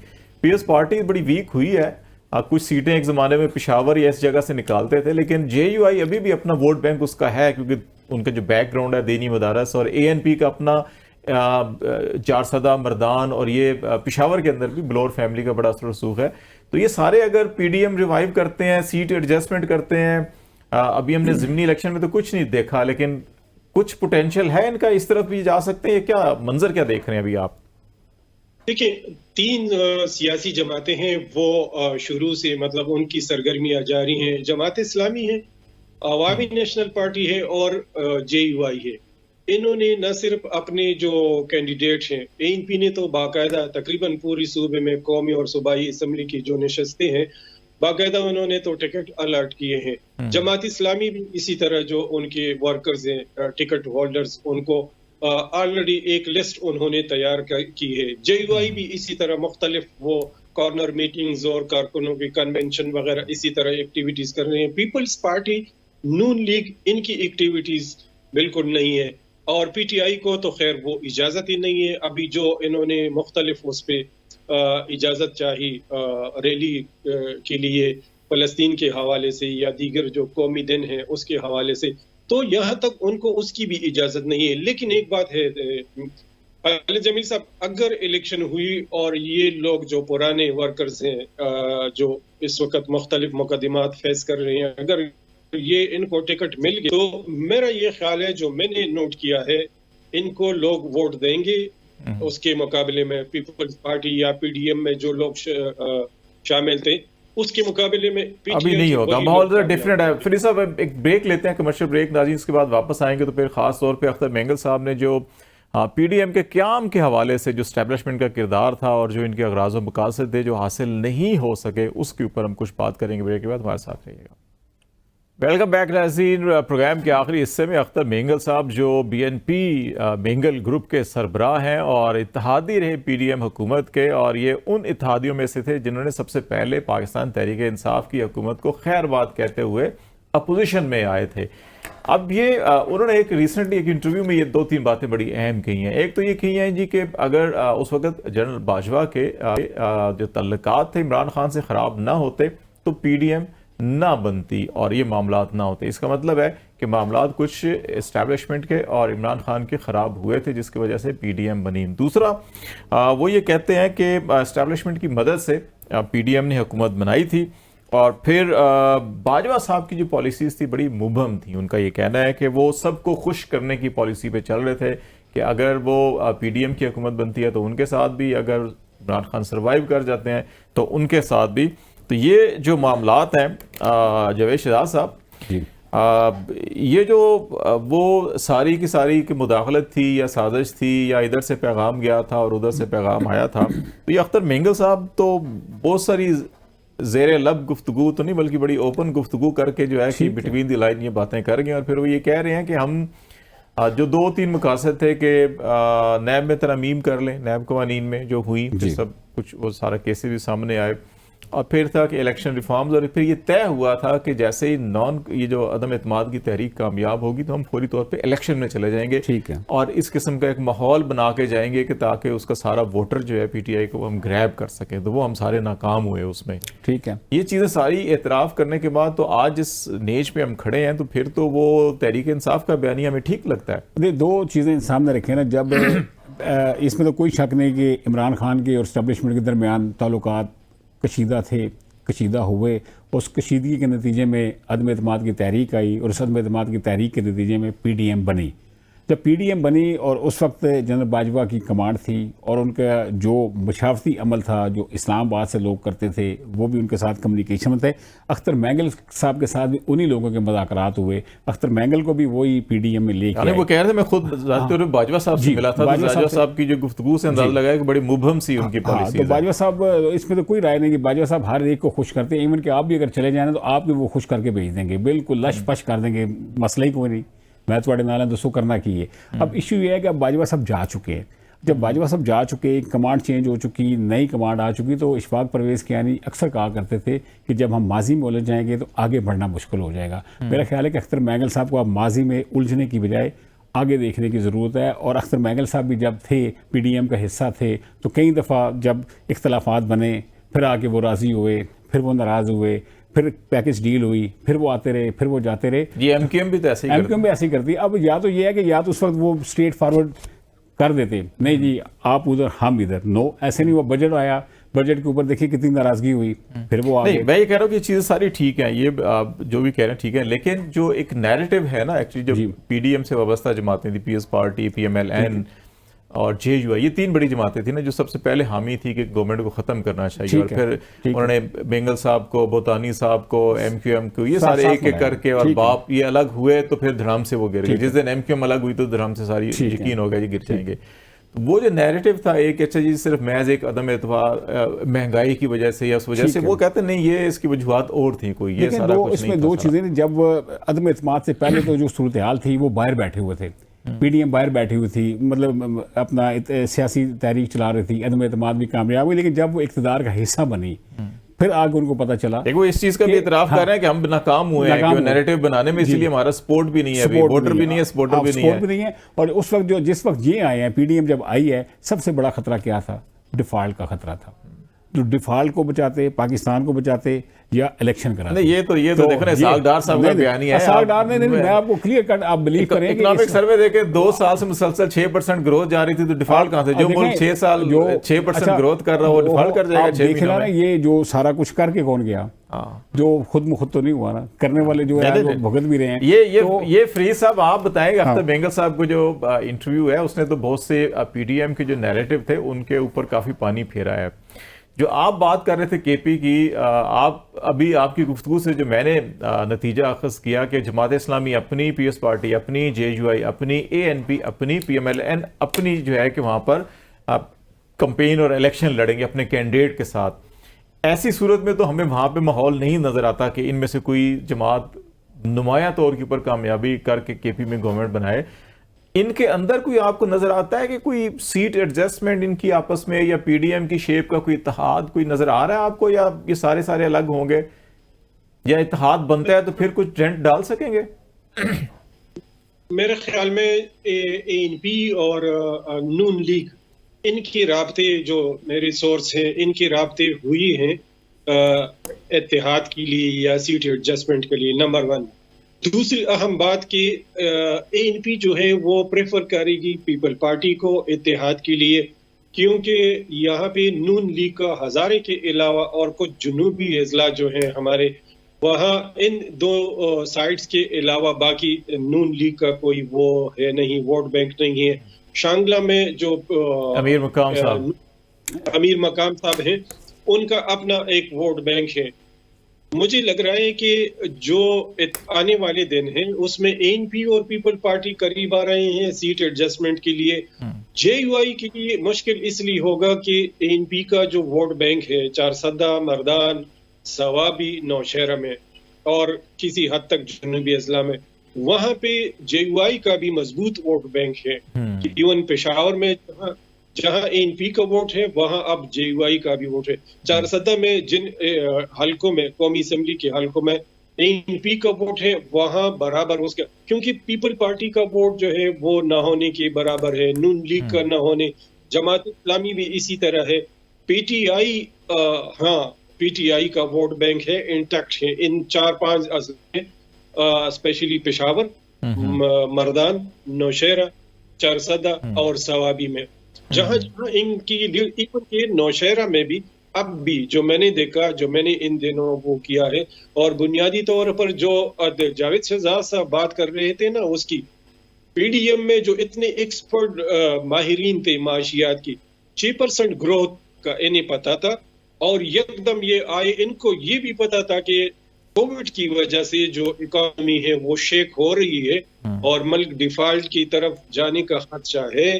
PS पार्टी बड़ी वीक हुई है। कुछ सीटें एक ज़माने में पेशावर या इस जगह से निकालते थे, लेकिन JUI अभी भी अपना वोट बैंक उसका है, क्योंकि उनका जो बैकग्राउंड है दीनी मदारस, और ANP का अपना जारसदा, मर्दान, और ये पेशावर के अंदर भी बलोर फैमिली का बड़ा असर रसूख है। तो ये सारे अगर PDM रिवाइव करते हैं, सीट एडजस्टमेंट करते हैं, अभी हमने ज़िमनी इलेक्शन में तो कुछ नहीं देखा, लेकिन कुछ पोटेंशियल है इनका, इस तरफ भी जा सकते हैं, क्या मंजर क्या देख रहे हैं अभी आप? देखिए, 3 सियासी जमातें हैं, वो शुरू से मतलब उनकी सरगर्मियां जारी हैं। जमात इस्लामी है, अवामी नेशनल पार्टी है, और JUI है। इन्होंने न सिर्फ अपने जो कैंडिडेट हैं, ANP ने तो बाकायदा तकरीबन पूरी सूबे में कौमी और सूबाई असम्बली की जो नशस्तें हैं, बाकायदा उन्होंने तो टिकट अलर्ट किए हैं। जमात इस्लामी भी इसी तरह जो उनके वर्कर्स हैं, टिकट होल्डर्स, उनको ऑलरेडी एक लिस्ट उन्होंने तैयार की है। JUI भी इसी तरह मुख्तलिफ वो कॉर्नर मीटिंग्स और कारकुनों के कन्वेंशन वगैरह इसी तरह एक्टिविटीज कर रहे हैं। पीपल्स पार्टी, नून लीग, इनकी एक्टिविटीज बिल्कुल नहीं है, और PTI को तो खैर वो इजाजत ही नहीं है। अभी जो इन्होंने मुख्तलिफ उस पर इजाजत चाही रैली के लिए फलस्तीन के हवाले से या दीगर जो कौमी दिन है उसके हवाले से, तो यहाँ तक उनको उसकी भी इजाजत नहीं है। लेकिन एक बात है खालिद जमील साहब, अगर इलेक्शन हुई और ये लोग जो पुराने वर्कर्स हैं जो इस वक्त मुख्तलिफ मुकदमात फेस कर रहे हैं, अगर ये इनको टिकट मिल गई तो मेरा ये ख्याल है, जो मैंने नोट किया है, इनको लोग वोट देंगे। उसके मुकाबले में पीपल्स पार्टी या PDM में जो लोग शामिल थे उसके मुकाबले में अभी नहीं होगा, माहौल डिफरेंट है। फिर साहब एक ब्रेक लेते हैं, कमर्शियल ब्रेक। नाज़रीन इसके बाद वापस आएंगे तो फिर खास तौर पे अख्तर मेंगल साहब ने जो PDM के क़याम के हवाले से जो स्टैब्लिशमेंट का किरदार था और जो इनके अगराज़ व मकासद थे जो हासिल नहीं हो सके, उसके ऊपर हम कुछ बात करेंगे। ब्रेक के बाद हमारे साथ रहिएगा। वेलकम बैक नाज़रीन। प्रोग्राम के आखिरी हिस्से में अख्तर मेंगल साहब जो BNP मेंगल ग्रुप के सरबराह हैं और इत्तेहादी रहे PDM हुकूमत के, और ये उन इत्तेहादियों में से थे जिन्होंने सबसे पहले पाकिस्तान तहरीक इंसाफ की हुकूमत को खैरबाद कहते हुए अपोजिशन में आए थे। अब ये उन्होंने एक रिसेंटली एक इंटरव्यू में ये 2-3 बातें बड़ी अहम कही हैं। एक तो ये कही हैं जी कि अगर उस वक्त जनरल बाजवा के जो तल्लुकात थे इमरान खान से ख़राब ना होते तो PDM ना बनती और ये मामलात ना होते। इसका मतलब है कि मामलात कुछ इस्टेब्लिशमेंट के और इमरान खान के ख़राब हुए थे जिसकी वजह से PDM बनी। दूसरा वो ये कहते हैं कि इस्टेब्लिशमेंट की मदद से PDM ने हुकूमत बनाई थी, और फिर बाजवा साहब की जो पॉलिसीज़ थी बड़ी मुबहम थी। उनका ये कहना है कि वो सबको खुश करने की पॉलिसी पे चल रहे थे कि अगर वो PDM की हुकूमत बनती है तो उनके साथ भी, अगर इमरान खान सर्वाइव कर जाते हैं तो उनके साथ भी। तो ये जो मामलात हैं जावेद शहजाद साहब, ये जो वो सारी की सारी की मुदाखलत थी या साजिश थी या इधर से पैगाम गया था और उधर से पैगाम आया था, तो ये अख्तर मेंगल साहब तो बहुत सारी ज़ेरे लब गुफ्तगू तो नहीं बल्कि बड़ी ओपन गुफ्तगू करके जो है कि बिटवीन द लाइन ये बातें कर गए, और फिर वो ये कह रहे हैं कि हम जो 2-3 मकासद थे कि नैब में तरमीम कर लें, नैब कवानीन में जो हुई फिर सब कुछ वो सारा केसेस भी सामने आए, और फिर था कि इलेक्शन रिफॉर्म्स, और फिर ये तय हुआ था कि जैसे ही ये जो अदम एतमाद की तहरीक कामयाब होगी तो हम फौरी तौर पे इलेक्शन में चले जाएंगे, ठीक है, और इस किस्म का एक माहौल बना के जाएंगे कि ताकि उसका सारा वोटर जो है PTI को हम ग्रैब कर सकें। तो वो हम सारे नाकाम हुए उसमें, ठीक है। ये चीज़ें सारी एतराफ़ करने के बाद तो आज जिस नेज पे हम खड़े हैं तो फिर तो वो तहरीक इंसाफ का बयानिया हमें ठीक लगता है। 2 चीज़ें सामने रखें ना, जब इसमें तो कोई शक नहीं कि इमरान खान के और इस्टेब्लिशमेंट के दरमियान ताल्लुकात कशीदा हुए। उस कशीदगी के नतीजे में अदम एतमाद की तहरीक आई और उस अदम एतमाद की तहरीक के नतीजे में PDM बनी। जब PDM बनी और उस वक्त जनरल बाजवा की कमांड थी और उनका जो मशावती अमल था जो इस्लामाबाद से लोग करते थे वो भी उनके साथ कम्युनिकेशन में थे। अख्तर मेंगल साहब के साथ भी उन्हीं लोगों के मुज़ाकरात हुए। अख्तर मेंगल को भी वही PDM में लेके वो कह रहे थे, मैं खुद बाजवा साहब से मिला था, बाजवा साहब की जो गुफ्तगू से अंदाजा लगाया कि बड़ी मुबहम सी उनकी पॉलिसी। तो बाजवा साहब, इसमें तो कोई राय नहीं कि बाजवा साहब हर एक को खुश करते हैं। इवन कि आप भी अगर चले जाए तो आप भी वो खुश करके भेज देंगे, बिल्कुल लश पश कर देंगे, मसला ही कोई नहीं, मैं थोड़े नाल दोस्तों करना की है। अब इशू ये है कि अब बाजवा साहब जा चुके हैं। जब बाजवा साहब जा चुके, कमांड चेंज हो चुकी, नई कमांड आ चुकी, तो इशफाक परवेज़ कियानी अक्सर कहा करते थे कि जब हम माजी में उलझ जाएंगे तो आगे बढ़ना मुश्किल हो जाएगा। मेरा ख्याल है कि अख्तर मेंगल साहब को अब माजी में उलझने की बजाय आगे देखने की ज़रूरत है। और अख्तर मेंगल साहब भी जब थे PDM का हिस्सा थे तो कई दफ़ा जब इख्तलाफात बने फिर आके वो राज़ी हुए, फिर वो नाराज़ हुए, फिर पैकेज डील हुई, फिर वो आते रहे, फिर वो जाते रहे। ये MQM भी तो ऐसे ही MQM भी ऐसे ही करती है। अब या तो ये है कि या तो उस वक्त वो स्ट्रेट फॉरवर्ड कर देते, नहीं जी आप उधर हम इधर, नो ऐसे नहीं। वो बजट आया, बजट के ऊपर देखिए कितनी नाराजगी हुई, फिर वो नहीं, मैं ये कह रहा हूँ कि चीज़ें सारी ठीक हैं, ये जो भी कह रहे हैं ठीक है, लेकिन जो एक नैरेटिव है ना एक्चुअली जो PDM से वाबस्ता जमातें थी, PS पार्टी, PMLN और JUI, ये 3 बड़ी जमातें थी ना जो सबसे पहले हामी थी कि गवर्नमेंट को ख़त्म करना चाहिए, और फिर उन्होंने मेंगल साहब को, बोतानी साहब को, MQM को, ये सारे एक एक करके और बाप ये अलग हुए तो फिर धड़ाम से वो गिर गए। जिस दिन MQM अलग हुई तो धड़ाम से सारी यकीन हो गया जी गिर जाएंगे। तो वो जो नैरेटिव था एक, अच्छा जी सिर्फ महज एक अदम एतबार महंगाई की वजह से या उस वजह से, वो कहते नहीं ये इसकी वजूहत और थी कोई, ये सारा कुछ नहीं था। इसमें 2 चीज़ें, जब अदम एतमाद से पहले तो जो सूरत हाल थी वो बाहर बैठे हुए थे, पीडीएम बाहर बैठी हुई थी, मतलब अपना सियासी तहरीक चला रही थी, अदम एतमाद भी कामयाब हुई, लेकिन जब वो इक़्तिदार का हिस्सा बनी फिर आगे उनको पता चला। देखो इस चीज का भी इतराफ कर रहे हैं कि हम नाकाम हुए हैं कि नैरेटिव बनाने में, इसलिए हमारा सपोर्ट भी नहीं है, अभी वोटर भी नहीं है, सपोर्टर भी नहीं है। और उस वक्त जिस वक्त ये आए हैं, पीडीएम जब आई है, सबसे बड़ा खतरा क्या था? डिफॉल्ट का खतरा था। जो डिफॉल्ट को बचाते, पाकिस्तान को बचाते या इलेक्शन कराते। नहीं, ये तो देखो ना, इसहाक डार साहब का बयान है। इसहाक डार ने, मैं आपको क्लियर कट, आप बिलीव करें कि इकोनॉमिक सर्वे देखे 2 साल से मुसलसल 6% ग्रोथ जा रही थी, तो डिफॉल्ट कहां से? जो मुल्क 6 साल 6% ग्रोथ कर रहा हो, डिफॉल्ट कर जाएगा 6 महीनों में। ये जो सारा कुछ करके कौन गया? जो खुद तो नहीं हुआ ना, करने वाले जो है वो भुगत भी रहे हैं। ये फ्री साहब आप बताएंगे, अख्तर बेंगल साहब को जो इंटरव्यू है उसने तो बहुत से पीडीएम के जो नैरेटिव थे उनके ऊपर काफी पानी फेरा है। जो आप बात कर रहे थे केपी की, आप अभी आपकी गुफ्तगू से जो मैंने नतीजा अखज़ किया कि जमात इस्लामी अपनी, पीएस पार्टी अपनी, जेयूआई अपनी, एएनपी अपनी, पीएमएलएन अपनी जो है कि वहाँ पर आप कंपेन और इलेक्शन लड़ेंगे अपने कैंडिडेट के साथ। ऐसी सूरत में तो हमें वहाँ पे माहौल नहीं नज़र आता कि इनमें से कोई जमात नुमाया तौर के ऊपर कामयाबी करके केपी में गवर्नमेंट बनाए। इनके अंदर कोई आपको नजर आता है कि कोई सीट एडजस्टमेंट इनकी आपस में, या पीडीएम की शेप का कोई इत्तेहाद कोई नजर आ रहा है आपको, या ये सारे अलग होंगे, या इत्तेहाद बनता है तो फिर कुछ डेंट डाल सकेंगे? मेरे ख्याल में एएनपी और नून लीग, इनकी राब्ते, जो मेरे सोर्स हैं, इनकी राब्ते हुई हैं इत्तेहाद के लिए या सीट एडजस्टमेंट के लिए, नंबर 1। दूसरी अहम बात कि एएनपी जो है वो प्रेफर करेगी पीपल पार्टी को इत्तेहाद के लिए, क्योंकि यहाँ पे नून लीग का हज़ारे के अलावा और कुछ जुनूबी अजला जो हैं हमारे, वहाँ इन 2 साइड्स के अलावा बाकी नून लीग का कोई वो है नहीं, वोट बैंक नहीं है। शांगला में जो अमीर मकाम साहब हैं, उनका अपना एक वोट बैंक है। मुझे लग रहा है कि जो आने वाले दिन हैं उसमें एएनपी और पीपल पार्टी करीब आ रहे हैं सीट एडजस्टमेंट के लिए। जेयूआई के लिए मुश्किल इसलिए होगा कि एएनपी का जो वोट बैंक है चारसदा, मर्दान, सवाबी, नौशहरा में और किसी हद तक जनूबी अजला में, वहां पे जेयूआई का भी मजबूत वोट बैंक है। इवन पेशावर में जहां एएनपी का वोट है वहां अब जेयूआई का भी वोट है। चारसदा में जिन हलकों में, कौमी असेंबली के हलकों में एएनपी का वोट है, वहां बराबर उसका, क्योंकि पीपल पार्टी का वोट जो है वो ना होने के बराबर है, नून लीग का ना होने, जमात इस्लामी भी इसी तरह है, पीटीआई पीटीआई का वोट बैंक है, इंटैक्ट है इन 4-5 अजले, स्पेशली पेशावर, मर्दान, नौशहरा, चारसदा और सवाबी में, जहां इनकी इवन के नौशहरा में भी अब भी जो मैंने देखा, जो मैंने इन दिनों वो किया है, और बुनियादी तौर पर जो जावेद शहजाद साहब बात कर रहे थे ना, उसकी पीडीएम में जो इतने एक्सपर्ट माहिरीन थे माशियात की, 6% ग्रोथ का इन्हें पता था, और एकदम ये आए, इनको ये भी पता था कि कोविड की वजह से जो इकोनॉमी है वो शेक हो रही है और मुल्क डिफॉल्ट की तरफ जाने का खदशा है।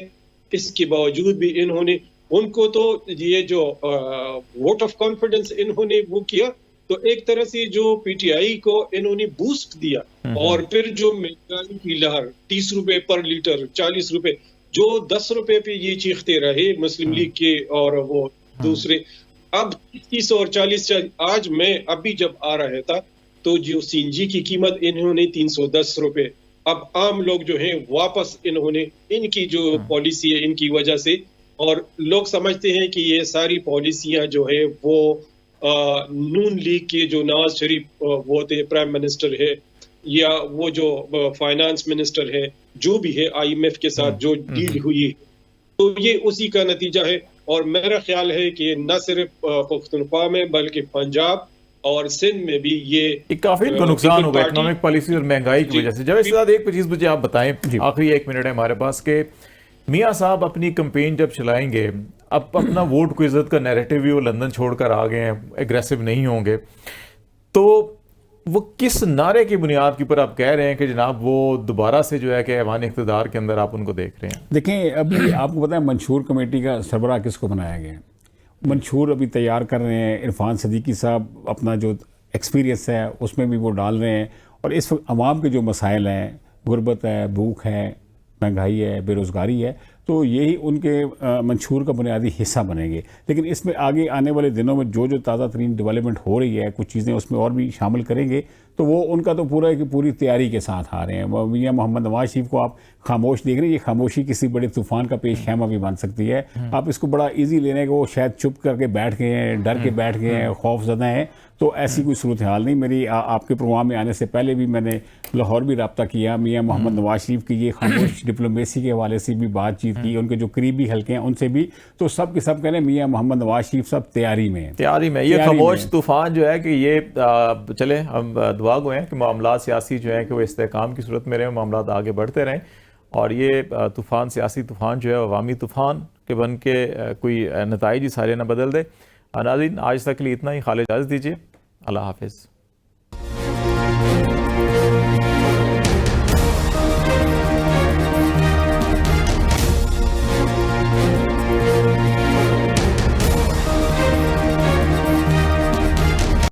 इसके बावजूद भी इन्होंने, उनको तो ये जो वोट ऑफ कॉन्फिडेंस इन्होंने वो किया, तो एक तरह से जो पीटीआई को इन्होंने बूस्ट दिया, और फिर जो महंगाई की लहर, 30 रुपए पर लीटर, 40 रुपए, जो 10 रुपए पे ये चीखते रहे मुस्लिम लीग के और वो दूसरे, अब 30 और 40, आज मैं अभी जब आ रहा था तो जो सीएनजी की कीमत इन्होंने 310 रुपए, अब आम लोग जो हैं वापस इन्होंने, इनकी जो पॉलिसी है इनकी वजह से, और लोग समझते हैं कि ये सारी पॉलिसियां जो है वो नून लीग के जो नवाज शरीफ वो थे प्राइम मिनिस्टर है, या वो जो फाइनेंस मिनिस्टर है, जो भी है आईएमएफ के साथ जो डील हुई, तो ये उसी का नतीजा है। और मेरा ख्याल है कि न सिर्फ पख्तूनख्वा में बल्कि पंजाब और सिंध में भी ये काफी नुकसान होगा इकोनॉमिक पॉलिसी और महंगाई की वजह से। जावेद साहब एक चीज मुझे आप बताएं, आखिरी 1 मिनट है हमारे पास, के मियां साहब अपनी कैंपेन जब चलाएंगे, अब अपना वोट को इज्जत का नैरेटिव भी वो लंदन छोड़कर आ गए हैं, एग्रेसिव नहीं होंगे, तो वो किस नारे की बुनियाद के ऊपर आप कह रहे हैं कि जनाब वो दोबारा से जो है कि ऐवान इक़्तिदार के अंदर आप उनको देख रहे हैं? देखें, अभी आपको पता है मंशूर कमेटी का सरबराह किसको बनाया गया है? मंशूर अभी तैयार कर रहे हैं, इरफान सदीकी साहब अपना जो एक्सपीरियंस है उसमें भी वो डाल रहे हैं, और इस वक्त आवाम के जो मसाइल हैं, गुर्बत है, भूख है, महंगाई है, बेरोज़गारी है, तो यही उनके मंशूर का बुनियादी हिस्सा बनेंगे। लेकिन इसमें आगे आने वाले दिनों में जो ताज़ा तरीन डेवलपमेंट हो रही है, कुछ चीज़ें उसमें और भी शामिल करेंगे, तो वो उनका तो पूरा की पूरी तैयारी के साथ आ रहे हैं। मियां मोहम्मद नवाज शरीफ को आप खामोश देख रहे हैं, ये खामोशी किसी बड़े तूफान का पेश खैमा भी बन सकती है। आप इसको बड़ा ईजी ले रहे हैं कि वो शायद चुप करके बैठ गए हैं, डर के बैठ गए हैं, खौफजदा हैं, तो ऐसी कोई सूरत हाल नहीं। मेरी आपके प्रोग्राम में आने से पहले भी मैंने लाहौर भी रब्ता किया, मियां मोहम्मद नवाज शरीफ की ये खामोश डिप्लोमेसी के हवाले से भी बातचीत की, उनके जो करीबी हल्के हैं उनसे भी, तो सब के सब कह रहे हैं मियां मोहम्मद नवाज शरीफ सब तैयारी में है। तैयारी में ये खामोश तूफान जो है कि ये चले, हम दुआ गो हैं कि मामला सियासी जो है कि वो इस्तेहकाम की सूरत में रहे, मामला आगे बढ़ते रहें, और ये तूफान, सियासी तूफान जो है अवामी तूफान के बन के कोई नताइज सारे ना बदल दे। नाज़रीन, आज तक के लिए इतना ही। खालिद इजाज़त दीजिए, अल्लाह हाफिज़।